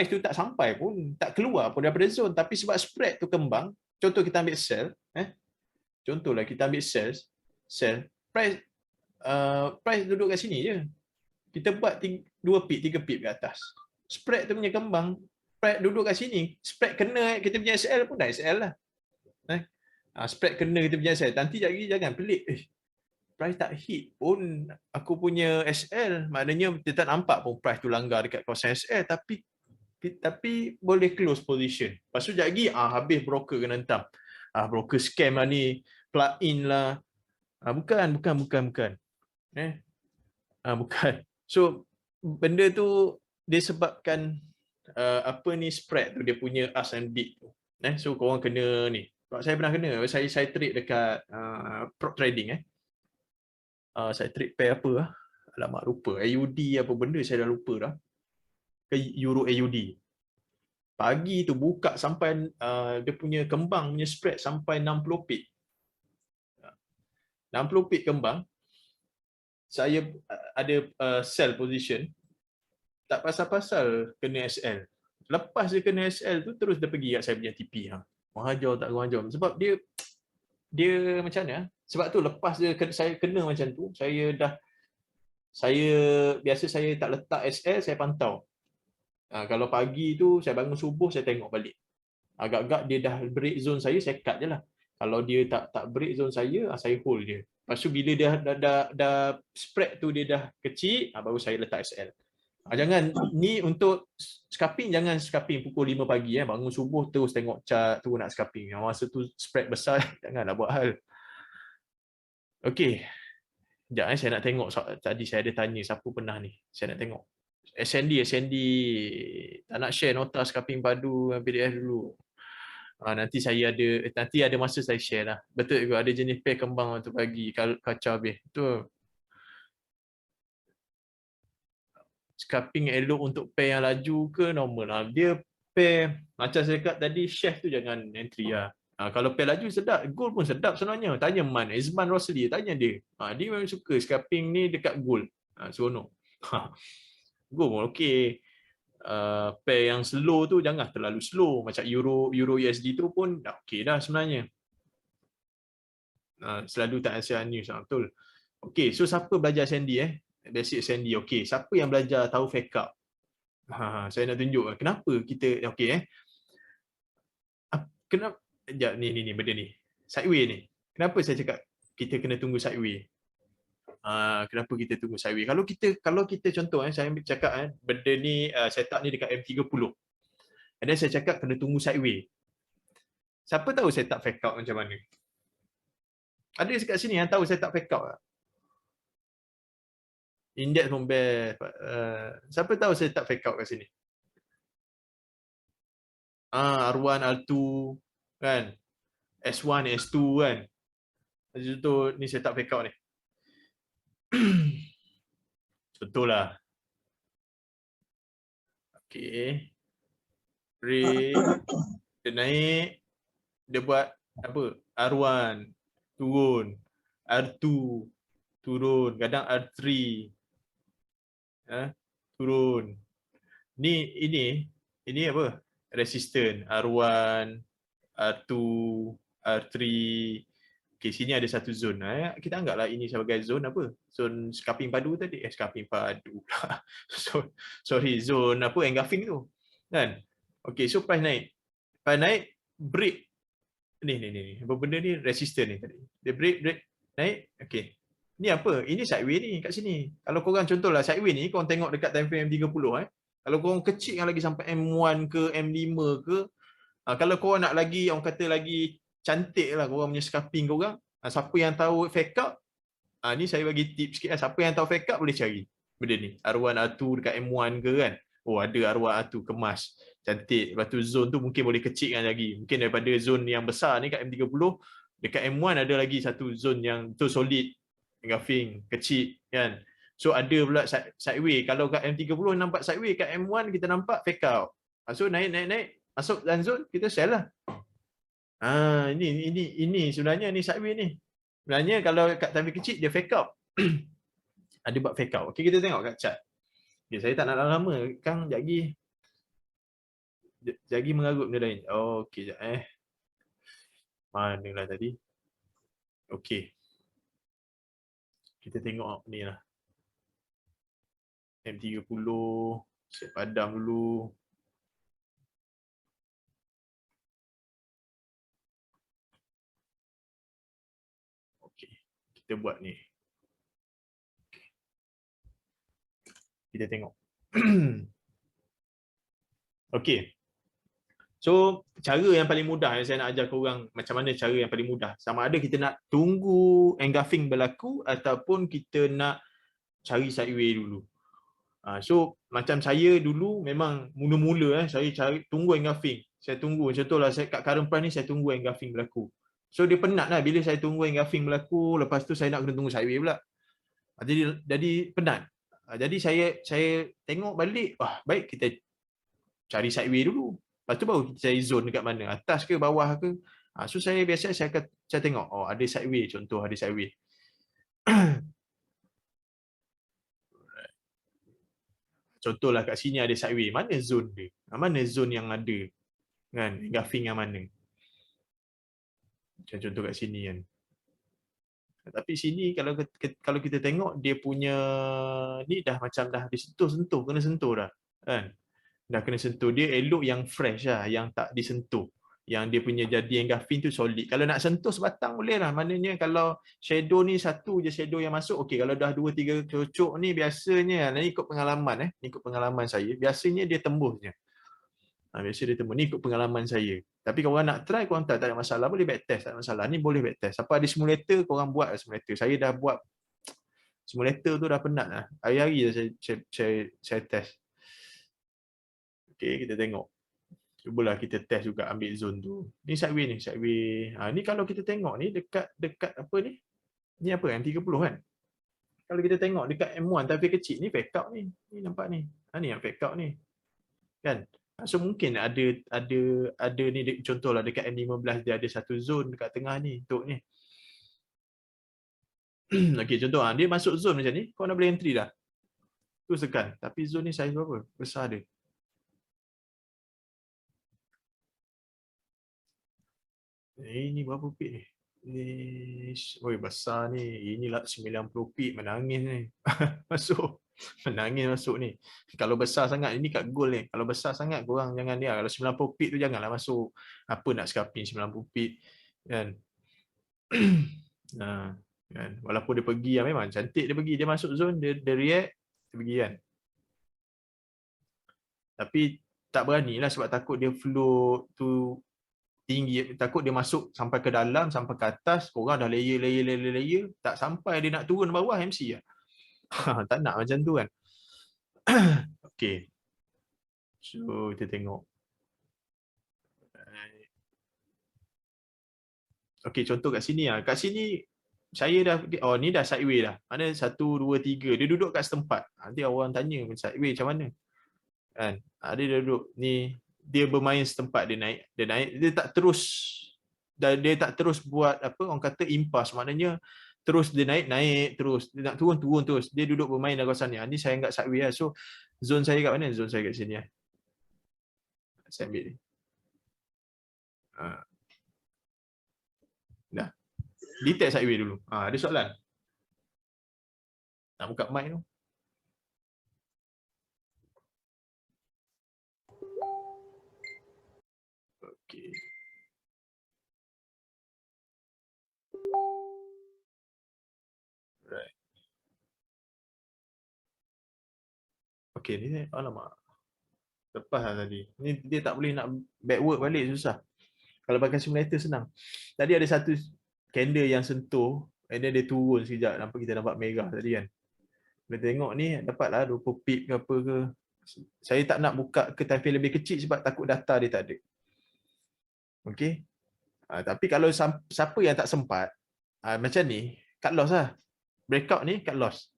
tu tak sampai pun, tak keluar pun daripada zone, tapi sebab spread tu kembang. Contoh kita ambil sell, contohlah kita ambil sell price duduk kat sini je. Kita buat 2 pip, 3 pip ke atas. Spread tu punya kembang, spread duduk kat sini, spread kena kita punya SL pun dah SL lah. Spread kena kita punya SL. Nanti jangan pelik. Price tak hit pun aku punya SL. Maknanya kita tak nampak pun price tu langgar dekat kawasan SL. Tapi boleh close position. Lepas tu lagi habis broker kena hentam. Broker scam lah ni. Plug in lah. Bukan. Bukan. So benda tu disebabkan spread tu dia punya ask and bid tu. So korang kena ni. Saya pernah kena. Saya trade dekat prop trading. Saya trade pair apa lah. Alamak lupa. AUD apa benda saya dah lupa dah. Ke Euro AUD. Pagi tu buka sampai dia punya kembang punya spread sampai 60 pip. 60 pip kembang. Saya ada sell position. Tak pasal-pasal kena SL. Lepas dia kena SL tu terus dia pergi kat saya punya TP. Menghajar tak menghajar. Sebab dia macam mana? Sebab tu lepas saya kena macam tu, biasa saya tak letak SL, saya pantau. Kalau pagi tu saya bangun subuh saya tengok balik. Agak-agak dia dah break zone saya cut je lah. Kalau dia tak break zone saya hold dia. Lepas tu bila dia dah spread tu dia dah kecil, baru saya letak SL. Jangan ni untuk scalping, jangan scalping pukul 5 pagi bangun subuh terus tengok chart tu nak scalping. Masa tu spread besar janganlah buat hal. Okey. Sekejap saya nak tengok tadi saya ada tanya siapa pernah ni. Saya nak tengok. SND tak nak share nota scalping padu PDF dulu. Nanti ada masa saya share lah. Betul juga ada jenis pair kembang waktu pagi kacau habis. Betul. Scalping elok untuk pair yang laju ke normal lah. Dia pair macam saya cakap tadi, chef tu jangan entry lah. Kalau pair laju sedap, gold pun sedap sebenarnya. Tanya Man, Ezman Rosli, tanya dia. Dia memang suka scalping ni dekat gold. Seronok. Gold pun okey. Pair yang slow tu jangan terlalu slow. Macam Euro USD tu pun dah okey dah sebenarnya. Selalu tak Asia News. Betul. Okey, so siapa belajar Sandy basic Sandy. Okey, siapa yang belajar tahu fake up? Saya nak tunjuk kenapa kita okey kenapa ni benda ni. Sideway ni. Kenapa saya cakap kita kena tunggu sideway? Kenapa kita tunggu sideway? Kalau kita contoh saya ambil cakap benda ni setup ni dekat M30. And then saya cakap kena tunggu sideway. Siapa tahu setup fake out macam mana? Ada dekat sini yang tahu setup fake out tak? Index pun best. Siapa tahu saya tak fake out kat sini? R1, R2 kan. S1, S2 kan. Contoh ni saya tak fake out ni. Contohlah. Okey. Rate dia naik, dia buat apa? R1 turun, R2 turun, kadang R3 turun. Ini apa? Resistant R1, R2, R3. Okey, sini ada satu zone. Kita anggaplah ini sebagai zone apa? Zone scalping padu tadi. Scalping padu pula. Sorry, zone apa? Engulfing tu. Kan? Okey, so price naik. Price naik, break. Ni. Apa benda ni? Resistant ni tadi. Dia break naik. Okey. Ni apa? Ini sideway ni kat sini. Kalau korang contohlah sideway ni, korang tengok dekat time frame M30 Kalau korang kecil lagi sampai M1 ke M5 ke, kalau korang nak lagi, orang kata lagi cantik lah korang punya scalping korang, siapa yang tahu fake up, ni saya bagi tips sikit siapa yang tahu fake up boleh cari benda ni. R1, R2 dekat M1 ke kan. Oh ada R1, R2 kemas. Cantik. Lepas tu zone tu mungkin boleh kecilkan lagi. Mungkin daripada zone yang besar ni kat M30, dekat M1 ada lagi satu zone yang tu solid. Engulfing kecil kan. So ada pula sideway. Kalau kat M30 nampak sideway, kat M1 kita nampak fake out. So naik masuk dalam zone kita sell lah. Ini sebenarnya ni sideway ni. Sebenarnya kalau kat time kecil dia fake out. Ada buat fake out. Okey, kita tengok kat chart. Okay, saya tak nak lama. Kang jap lagi mengarut benda lain. Okey jap Manalah tadi. Okey. Kita tengok ni lah. M30. Saya padam dulu. Okey. Kita buat ni. Kita tengok. Okey. So, cara yang paling mudah yang saya nak ajar korang macam mana cara yang paling mudah. Sama ada kita nak tunggu engulfing berlaku ataupun kita nak cari sideway dulu. So, macam saya dulu memang mula-mula saya cari tunggu engulfing. Saya tunggu contohlah saya kat current price ni saya tunggu engulfing berlaku. So dia penat lah bila saya tunggu engulfing berlaku, lepas tu saya nak kena tunggu sideway pula. Jadi penat. Jadi saya tengok balik, baik kita cari sideway dulu. Lepas tu baru kita cari zone dekat mana, atas ke bawah ke. So saya biasa saya tengok, ada sideway, contoh ada sideway. Contohlah kat sini ada sideway, mana zone dia? Mana zone yang ada? Kan, engulfing yang mana? Contoh kat sini kan. Tapi sini kalau kita tengok dia punya ni dah macam dah disentuh-sentuh, kena sentuh dah. Kan? Dah kena sentuh. Dia elok yang fresh lah, yang tak disentuh. yang dia punya jadi engulfing tu solid. Kalau nak sentuh sebatang boleh lah. Maknanya kalau shadow ni satu je shadow yang masuk, okey. Kalau dah 2-3 cocok ni biasanya, ni ikut pengalaman ikut pengalaman saya, biasanya dia tembus je. Biasa dia tembus. Ni ikut pengalaman saya. Tapi kalau orang nak try, korang tak ada masalah, boleh backtest, tak ada masalah. Ni boleh backtest. Siapa ada simulator, korang buat simulator. Saya dah buat simulator tu dah penat lah. Hari-hari saya test. Okey, kita tengok. Cubalah kita test juga ambil zone tu. Ni sideway ni, sideway. Ni kalau kita tengok ni dekat apa ni? Ni apa M30 kan? Kalau kita tengok dekat M1 tapi kecil ni fake out ni. Ni nampak ni. Ni yang fake out ni. Kan? So mungkin ada ni contohlah dekat M15 dia ada satu zone dekat tengah ni untuk ni. Okey, contoh dia masuk zone macam ni, kau nak boleh entry dah. Tu tekan. Tapi zone ni saiz berapa? Besar dia. Ini berapa pit ni? Oi besar ni. Inilah 90 pit menangis ni. Masuk. Menangis masuk ni. Kalau besar sangat ini kat goal ni. Kalau besar sangat korang jangan dia. Kalau 90 pit tu janganlah masuk. Apa nak scalping 90 pit kan. Kan. Walaupun dia pergi memang cantik dia pergi, dia masuk zone, dia react, dia pergi kan. Tapi tak beranilah sebab takut dia flow tu tinggi, takut dia masuk sampai ke dalam, sampai ke atas, korang dah layer, tak sampai dia nak turun bawah MC lah. Tak nak macam tu kan. Okay. So, kita tengok. Okay, contoh kat sini lah. Kat sini, saya dah, ni dah sideway dah. Mana 1, 2, 3. Dia duduk kat setempat. Nanti orang tanya, sideway macam mana? Kan? Dia duduk ni, dia bermain setempat, dia naik, dia tak terus buat apa orang kata impas, maknanya terus dia naik terus, dia nak turun terus, dia duduk bermain dalam kawasan ni. Saya anggap sideway lah. So zone saya kat mana? Zone saya kat sini lah. Saya ambil ni. Dah. Detect sideway dulu. Ada soalan? Nak buka mic tu. Okay. Right. Okay, ni alamak. Lepas lah tadi. Ni dia tak boleh nak backward balik, susah. Kalau pakai simulator senang. Tadi ada satu candle yang sentuh, and then dia turun sekejap. Kita nampak merah tadi kan. Kita tengok ni, dapatlah 20 pip ke apa ke. Saya tak nak buka ke time frame lebih kecil sebab takut data dia tak ada. Okay. Tapi kalau siapa yang tak sempat, macam ni, cut loss lah. Breakout ni, cut loss.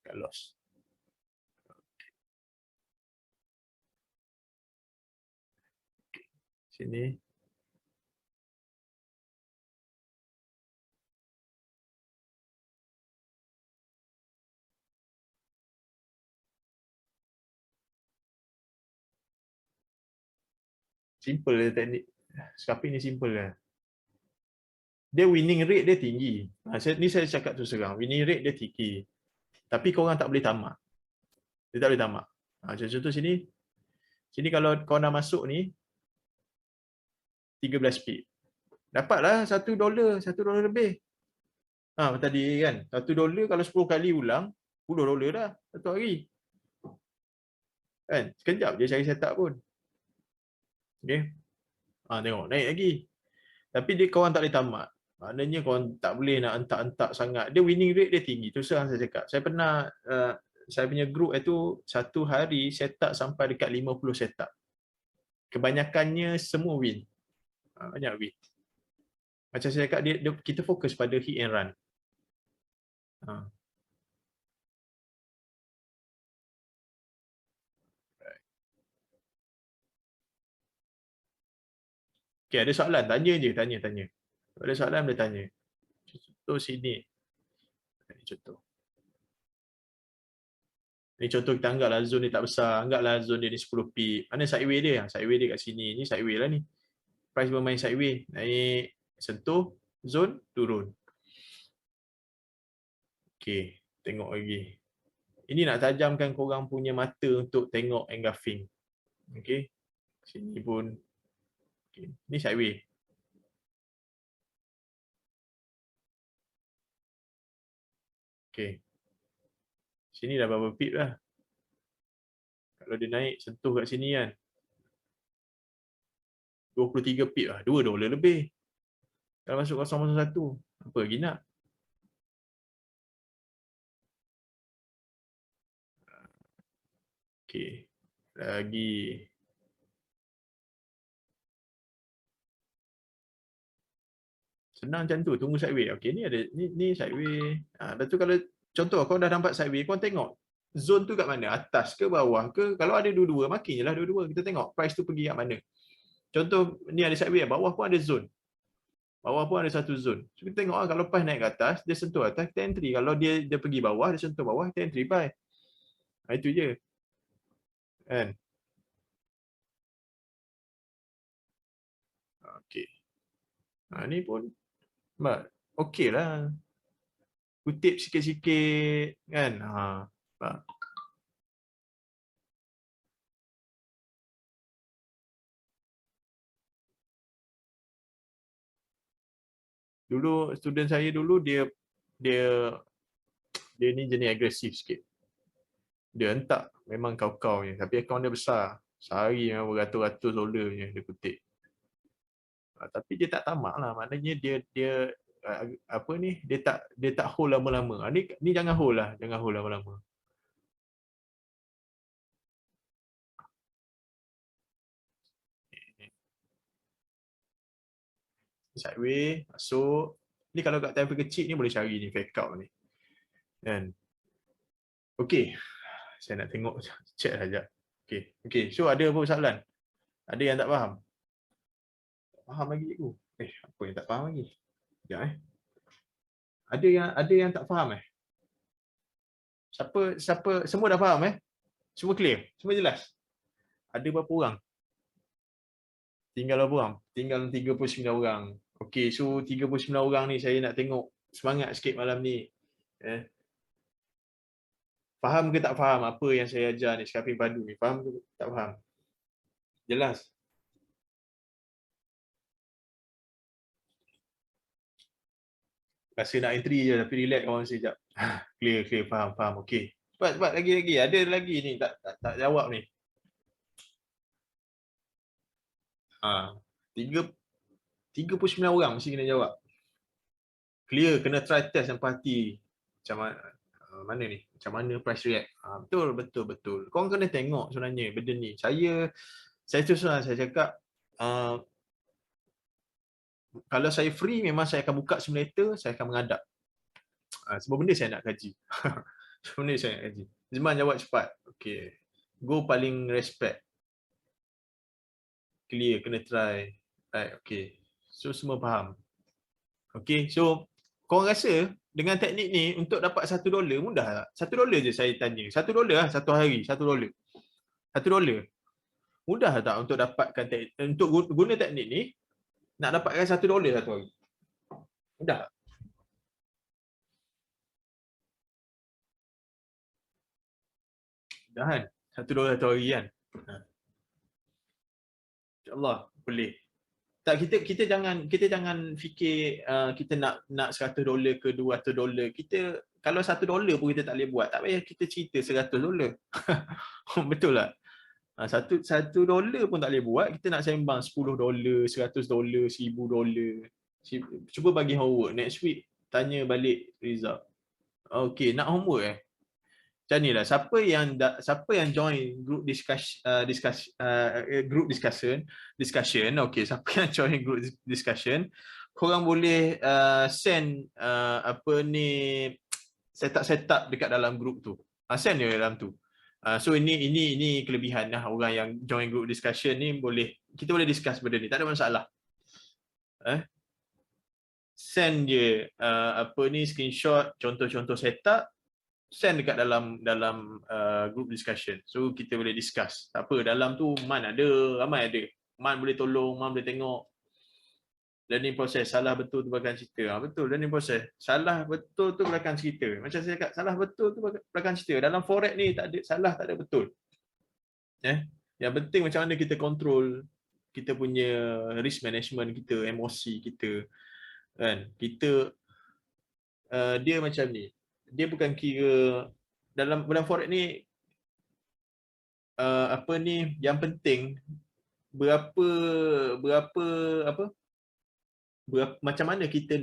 Cut loss. Sini. Simple lah teknik. Scalping ni simple lah. Dia winning rate dia tinggi. Ni saya cakap tu sekarang. Winning rate dia tinggi. Tapi korang tak boleh tamak. Dia tak boleh tamak. Contoh sini. Sini kalau kau nak masuk ni, 13 pip. Dapatlah $1, $1 lebih. Tadi kan, $1 kalau 10 kali ulang, $10 dah satu hari. Kan? Sekejap je cari setup pun. Okay. Tengok, naik lagi. Tapi dia korang tak boleh tamat. Maknanya korang tak boleh nak entak-entak sangat. Dia winning rate dia tinggi. Tu saya cakap. Saya pernah, saya punya group itu satu hari setup sampai dekat 50 setup. Kebanyakannya semua win. Banyak win. Macam saya cakap, kita fokus pada hit and run. Okay, ada soalan? Tanya je, tanya. Ada soalan, boleh tanya. Contoh sini. Ini contoh. Ini contoh kita anggaplah zone dia tak besar. Anggaplah zone dia ni 10 pip. Mana sideway dia? Sideway dia kat sini. Ni sideway lah ni. Price bermain sideway. Naik, sentuh, zone, turun. Okay, tengok lagi. Ini nak tajamkan korang punya mata untuk tengok engulfing. Okay. Sini pun Okay. Ni sideways. Okay. Sini dah berapa pip lah. Kalau dia naik sentuh kat sini kan. 23 pip lah. $2 lebih. Kalau masuk 0.1. Apa lagi nak? Okay. Lagi. Senang macam tu. Tunggu sideways. Okay. Ni ada. Ni sideways. Lepas tu kalau contoh kau dah nampak sideways. Kau tengok. Zone tu kat mana? Atas ke bawah ke? Kalau ada dua-dua. Makin je lah dua-dua. Kita tengok price tu pergi kat mana. Contoh ni ada sideways. Bawah pun ada zone. Bawah pun ada satu zone. So kita tengok kalau price naik ke atas, dia sentuh atas, kita entry. Kalau dia pergi bawah, dia sentuh bawah, kita entry buy. Itu je. Kan? Okey. Ni pun okey lah. Kutip sikit-sikit kan. Dulu student saya dulu dia ni jenis agresif sikit. Dia hentak memang kau-kau je, tapi akaun dia besar. Sehari memang beratus-ratus dolar je dia kutip. Tapi dia tak tamak lah, maknanya dia apa ni, dia tak hold lama-lama. Ni jangan hold lah, jangan hold lama-lama. Sideways, masuk. Ni kalau kat time kecil ni boleh cari ni fake out ni. Kan? Okey. Saya nak tengok, check saja. Okey. So ada apa soalan? Ada yang tak faham? Faham lagi cikgu? Apa yang tak faham lagi? Sekejap Ada yang tak faham Siapa semua dah faham Semua clear? Semua jelas? Ada berapa orang? Tinggal berapa orang? Tinggal 39 orang. Okey, so 39 orang ni saya nak tengok semangat sikit malam ni. Faham ke tak faham apa yang saya ajar ni, scalping padu ni? Faham ke tak faham? Jelas? Rasa nak entry je tapi relax kawan sekejap. Clear, faham. Okey. Cepat lagi. Ada lagi ni tak jawab ni. 39 orang mesti kena jawab. Clear, kena try test empati. Macam mana ni? Macam mana price react? Betul. Korang kena tengok sebenarnya benda ni. Saya terus terang saya cakap, kalau saya free memang saya akan buka simulator, saya akan mengadap. Semua benda saya nak kaji. Semua benda saya nak kaji. Zaman jawab cepat. Okey. Go paling respect. Clear, kena try. Right, okey. So semua faham. Okey, so korang rasa dengan teknik ni untuk dapat $1 mudah tak? $1 je saya tanya. $1 lah satu hari, $1. $1. Mudah tak untuk dapatkan untuk guna teknik ni nak dapatkan $1 satu hari? Mudah tak? Mudah kan? $1 satu hari kan? InsyaAllah boleh. Tak, kita jangan fikir kita nak $100 ke $200. Kita kalau $1 pun kita tak boleh buat, tak payah kita cerita $100. Betul tak? $1 pun tak boleh buat, kita nak sembang $10, $100, $1000. Cuba bagi homework next week, tanya balik result. Okey, nak homework macam ni lah, siapa yang join group group discussion, okey, siapa yang join group discussion, korang boleh send apa ni setup dekat dalam group tu. Send je dalam tu. So ini kelebihan lah orang yang join group discussion ni, kita boleh discuss benda ni, tak ada masalah. Send je apa ni screenshot contoh-contoh setup, send dekat dalam group discussion. So kita boleh discuss. Tak apa, dalam tu Man ada, ramai ada. Man boleh tolong, Man boleh tengok. Learning process, salah betul tu belakang cerita. Betul, learning process. Salah betul tu belakang cerita. Macam saya cakap, salah betul tu belakang cerita. Dalam forex ni tak ada salah, tak ada betul. Yang penting macam mana kita control kita punya risk management kita, emosi kita, kan? Kita dia macam ni. Dia bukan kira dalam forex ni apa ni yang penting berapa macam mana kita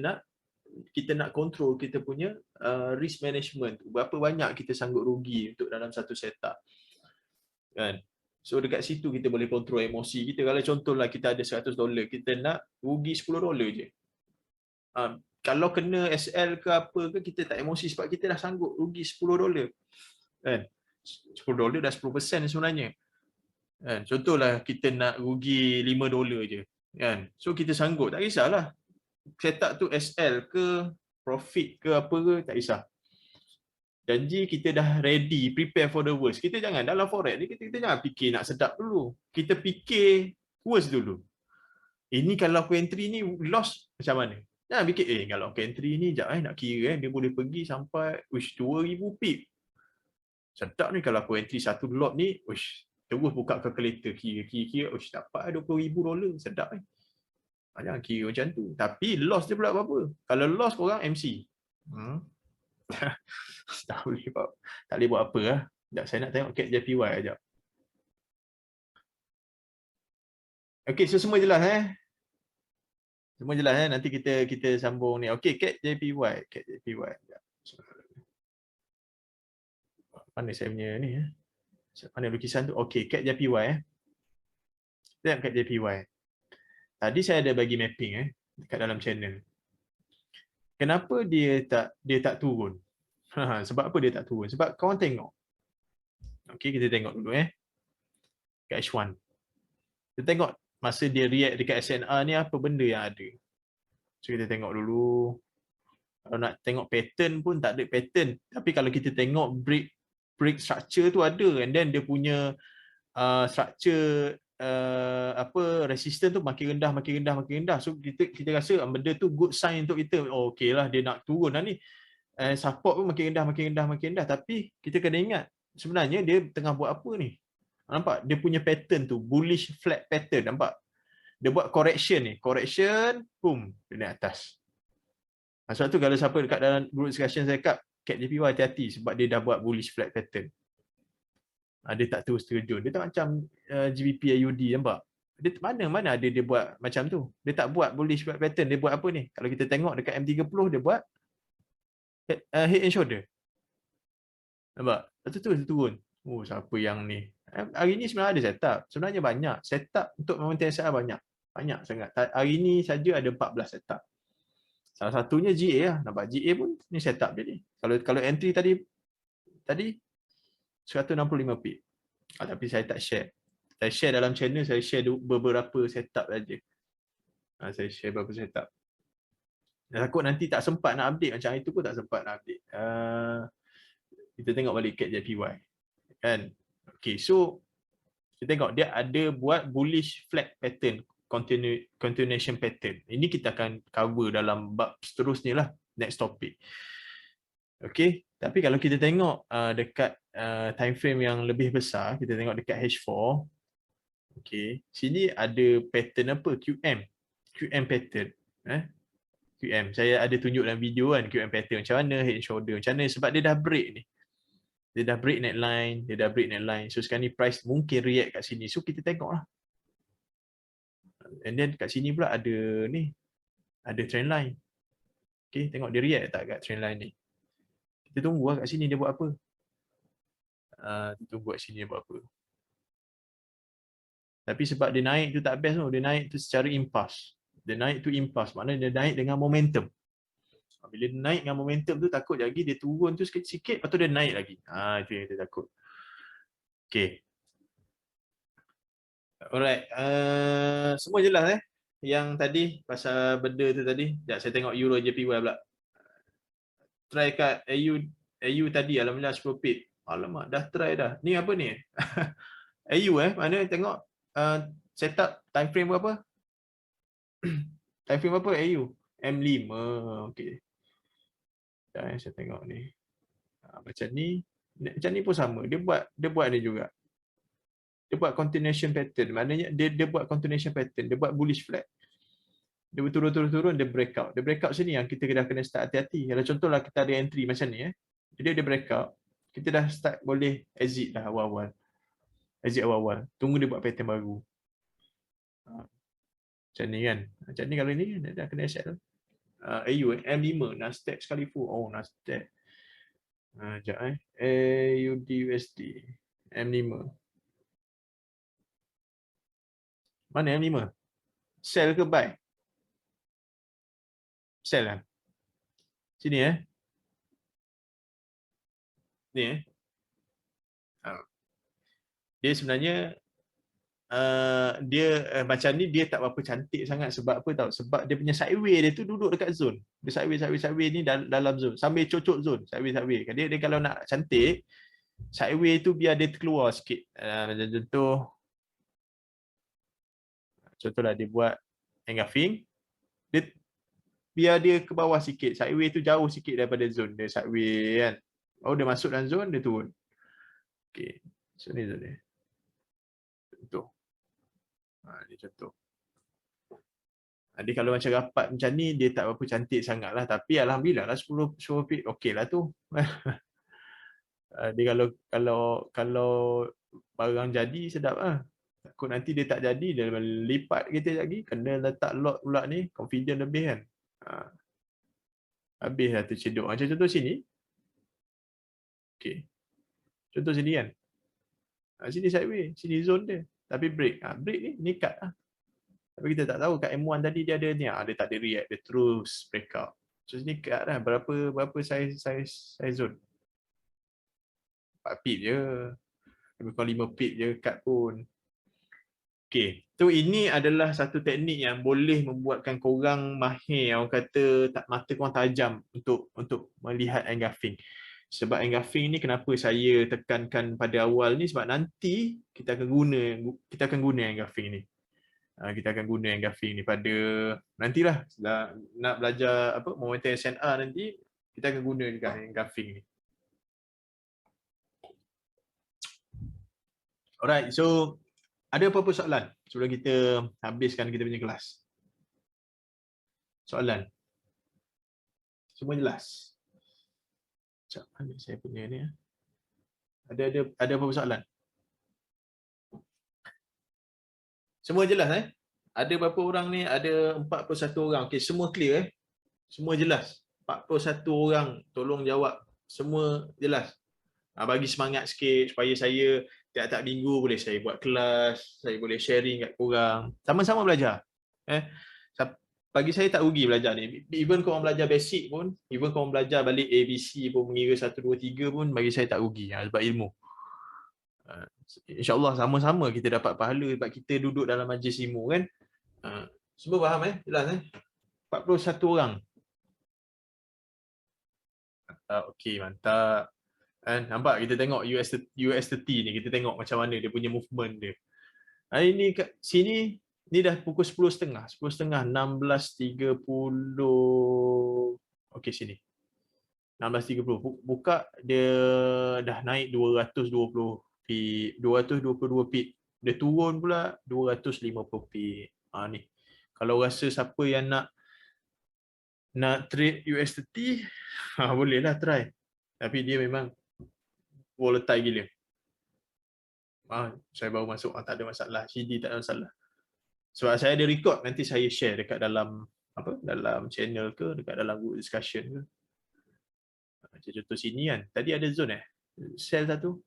nak control kita punya risk management tu. Berapa banyak kita sanggup rugi untuk dalam satu setup. Kan? So dekat situ kita boleh control emosi kita. Kalau contohlah kita ada $100, kita nak rugi $10 je. Kalau kena SL ke apa ke, kita tak emosi sebab kita dah sanggup rugi $10. Kan? $10 dah 10% sebenarnya. Kan? Contohlah kita nak rugi $5 je. Kan? So kita sanggup, tak kisahlah. Setup tu SL ke, profit ke apa ke, tak kisah. Janji kita dah ready, prepare for the worst. Kita jangan dalam forex ni, kita jangan fikir nak sedap dulu. Kita fikir worst dulu. Ini kalau aku entry ni loss macam mana? Jangan fikir, kalau aku entry ni, sekejap nak kira dia boleh pergi sampai 2,000 pip. Sedap ni kalau aku entry satu lot ni, terus buka calculator, kira-kira, dapat $20,000, sedap ni. Jangan kira macam tu. Tapi loss dia pula berapa? Kalau loss korang MC. tak boleh buat apa lah. Sekejap, saya nak tengok cat JPY sekejap. Okey, so semua jelas Semua jelas nanti kita sambung ni. Okey, cat JPY. Mana saya punya ni Mana lukisan tu? Okey, cat JPY Tengok cat JPY. Tadi saya ada bagi mapping dekat dalam channel. Kenapa dia tak turun? Sebab apa dia tak turun? Sebab kawan tengok. Okey, kita tengok dulu kat H1. Kita tengok masa dia react dekat SNR ni apa benda yang ada. So kita tengok dulu. Kalau nak tengok pattern pun tak ada pattern. Tapi kalau kita tengok break structure tu ada, and then dia punya structure resistance tu makin rendah. So kita rasa benda tu good sign untuk kita. Okeylah, dia nak turun lah ni. Support pun makin rendah. Tapi kita kena ingat sebenarnya dia tengah buat apa ni? Nampak dia punya pattern tu bullish flat pattern, nampak? Dia buat correction ni. Correction, boom, dia naik atas. Sebab tu kalau siapa dekat dalam group discussion saya kat JPY, hati-hati sebab dia dah buat bullish flat pattern. Dia tak terus terjun. Dia tak macam GBP AUD, nampak? Dia mana ada dia buat macam tu. Dia tak buat bullish flat pattern. Dia buat apa ni? Kalau kita tengok dekat M30 dia buat head and shoulder. Nampak? Lepas tu dia turun. Siapa yang ni? Hari ni sebenarnya ada setup. Sebenarnya banyak. Setup untuk momentum SR banyak. Banyak sangat. Hari ni saja ada 14 setup. Salah satunya GA lah. Nampak? GA pun ni setup dia ni. Kalau entry tadi 165 pip. Tapi saya tak share. Saya share dalam channel, saya share beberapa setup saja. Saya share beberapa setup. Takut nanti tak sempat nak update. Macam itu pun tak sempat nak update. Kita tengok balik cat JPY. Kan? Okay, so kita tengok dia ada buat bullish flat pattern, continuation pattern. Ini kita akan cover dalam bab seterusnya lah, next topic. Okay, tapi kalau kita tengok dekat time frame yang lebih besar, kita tengok dekat H4. Okay, sini ada pattern apa? QM pattern. QM, saya ada tunjuk dalam video kan, QM pattern macam mana, head and shoulder macam mana, sebab dia dah break ni. Dia dah break neckline. So sekarang ni price mungkin react kat sini. So kita tengok lah. And then kat sini pula ada ni. Ada trend line. Okay, tengok dia react tak kat trend line ni. Kita tunggu lah kat sini dia buat apa. Kita tunggu kat sini dia buat apa. Tapi sebab dia naik tu tak best tu. Dia naik tu secara impas. Dia naik tu impas. Maknanya dia naik dengan momentum. Bila dia naik dengan momentum tu, takut lagi dia turun tu sikit-sikit, lepas tu dia naik lagi. Itu yang kita takut. Okay. Alright. Semua jelas yang tadi pasal benda tu tadi. Sekejap saya tengok Euro JPY pula. Try kat AU tadi, alhamdulillah 10 pip. Alamak, dah try dah. Ni apa ni? AU mana tengok setup time frame berapa? Time frame berapa AU? M5. Okey. Dah saya tengok ni. Macam ni pun sama. Dia buat ni juga. dia buat continuation pattern. Maknanya dia buat continuation pattern, dia buat bullish flag. Dia turun, dia breakout. Dia breakout sini yang kita dah kena start hati-hati. Kalau contohlah kita ada entry macam ni, jadi dia breakout, kita dah start boleh exit dah awal-awal. Exit awal-awal. Tunggu dia buat pattern baru. Macam ni kan. Macam ni kalau ni, dia dah kena accept. AU, M5, Nasdaq sekali full. Oh, Nasdaq. Sekejap AUD USD. M5. Mana M5? Sell ke buy? Sell lah. Sini Ni dia sebenarnya dia macam ni dia tak berapa cantik sangat. Sebab apa tahu? Sebab dia punya sideway dia tu duduk dekat zone. Dia sideway ni dalam zone. Sambil cocok zone. Sideway. Dia kalau nak cantik, sideway tu biar dia terkeluar sikit. Macam contohlah dia buat engulfing. Dia biar dia ke bawah sikit. Sideway tu jauh sikit daripada zone dia sideway kan. Oh, dia masuk dalam zone, dia turun. Okey. So ni zone dia. Contoh. Ni contoh. Jadi kalau macam rapat macam ni, dia tak berapa cantik sangat lah. Tapi Alhamdulillah lah 10 pip okey lah tu. Dia kalau barang jadi sedap lah. Takut nanti dia tak jadi, dia lipat kita lagi. Kena letak lot pula ni, confident lebih kan. Habis lah terceduk. Macam contoh sini. Okey. Contoh sini kan. Sini sideway, sini zone dia. Tapi break. Break ni cut lah. Tapi kita tak tahu kat M1 tadi dia ada ni. Dia tak ada react, dia terus breakout. So sini cut lah. Berapa size zone? 4 pip je. Lebih kurang 5 pip je cut pun. Okey. So ini adalah satu teknik yang boleh membuatkan korang mahir. Orang kata mata korang tajam untuk melihat engulfing. Sebab engulfing ni kenapa saya tekankan pada awal ni, sebab nanti kita akan guna engulfing ni. Kita akan guna engulfing ni pada nantilah nak belajar momentum SNR nanti, kita akan guna engulfing ni. Alright, so ada apa-apa soalan sebelum kita habiskan kita punya kelas? Soalan? Semua jelas? Macam mana saya punya ni? Ada apa-apa soalan? Semua jelas Ada berapa orang ni? Ada 41 orang. Okey, semua clear Semua jelas. 41 orang tolong jawab. Semua jelas. Bagi semangat sikit supaya saya tiap-tiap minggu boleh saya buat kelas, saya boleh sharing kat korang. Sama-sama belajar. Bagi saya tak rugi belajar ni. Even korang belajar basic pun, even korang belajar balik ABC pun, mengira 1, 2, 3 pun, bagi saya tak rugi sebab ilmu. InsyaAllah sama-sama kita dapat pahala sebab kita duduk dalam majlis ilmu kan. Semua faham Jelas 41 orang. Okey, mantap. Nampak kita tengok US30 ni, kita tengok macam mana dia punya movement dia. Hari ni kat sini ni dah pukul 10.30, 16.30. Okey, sini 16.30 buka, dia dah naik 222 pip. Dia turun pula 250 pip. Ni kalau rasa siapa yang nak trade US30, bolehlah try. Tapi dia memang volatile gila. Saya baru masuk, tak ada masalah. CD tak ada masalah. Sebab saya ada record, nanti saya share dekat dalam dalam channel ke, dekat dalam group discussion ke. Macam contoh sini kan. Tadi ada zone sell satu.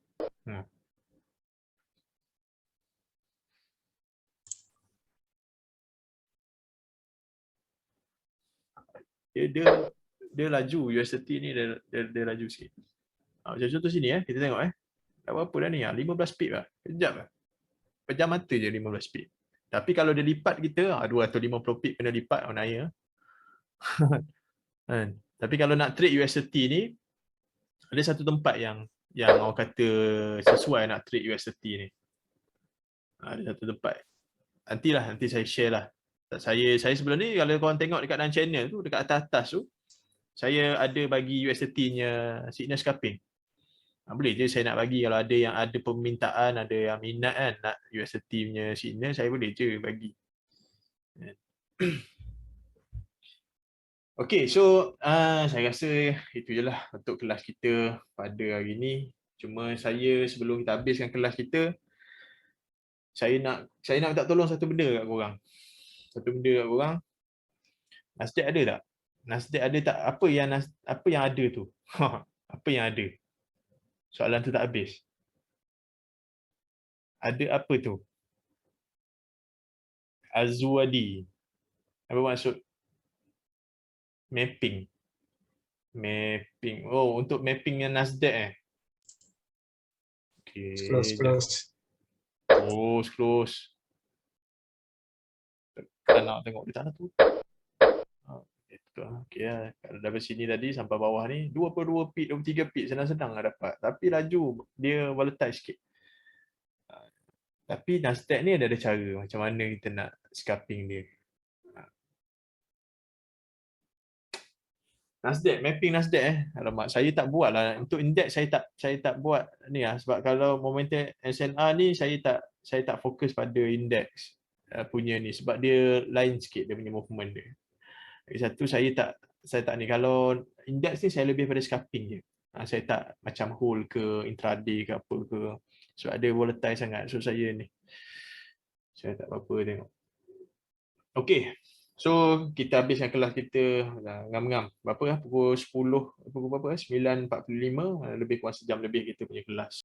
Dia laju US30 ni, dia laju sikit. Macam contoh sini kita tengok tak berapa dah ni 15 pip lah. Kejap lah. Pejam mata je 15 pip. Tapi kalau dia lipat kita 250 pip kena lipat naya. Tapi kalau nak trade US30 ni, ada satu tempat yang orang kata sesuai nak trade US30 ni. Ada satu tempat. Nanti saya share lah. Saya sebelum ni kalau korang tengok dekat dalam channel tu, dekat atas tu, saya ada bagi US30 nya signal scalping. Boleh je saya nak bagi, kalau ada yang ada permintaan, ada yang minat kan nak USDT punya signal, saya boleh je bagi. Okay, so saya rasa itu je lah untuk kelas kita pada hari ni. Cuma saya sebelum kita habiskan kelas kita, saya nak minta tolong satu benda kat korang. Satu benda kat korang. Nasdaq ada tak? Nasdaq ada tak? Apa yang ada tu? Apa yang ada? Soalan tu tak habis. Ada apa tu? Azwadi. Apa maksud? Mapping. Mapping. Oh, untuk mapping yang Nasdaq Okay. Close. Close. Tak nak tengok dia tak nak tu. Okay, kalau dari sini tadi sampai bawah ni 22 pip, 23 pip senang-senang lah dapat. Tapi laju dia volatile sikit. Tapi Nasdaq ni ada cara macam mana kita nak scalping dia. Nasdaq, mapping Nasdaq Alamak, saya tak buat lah. Untuk index saya tak buat ni lah. Sebab kalau momentum SNR ni saya tak fokus pada index punya ni. Sebab dia lain sikit dia punya movement dia. Lagi satu saya tak ni. Kalau index ni saya lebih pada scalping je. Saya tak macam hold ke intraday ke apa ke. Sebab ada volatile sangat. So saya ni. Saya tak apa-apa tengok. Okay. So kita habiskan kelas kita ngam-ngam. Berapa lah? Pukul 10, pukul berapa? 9.45, lebih kurang sejam lebih kita punya kelas.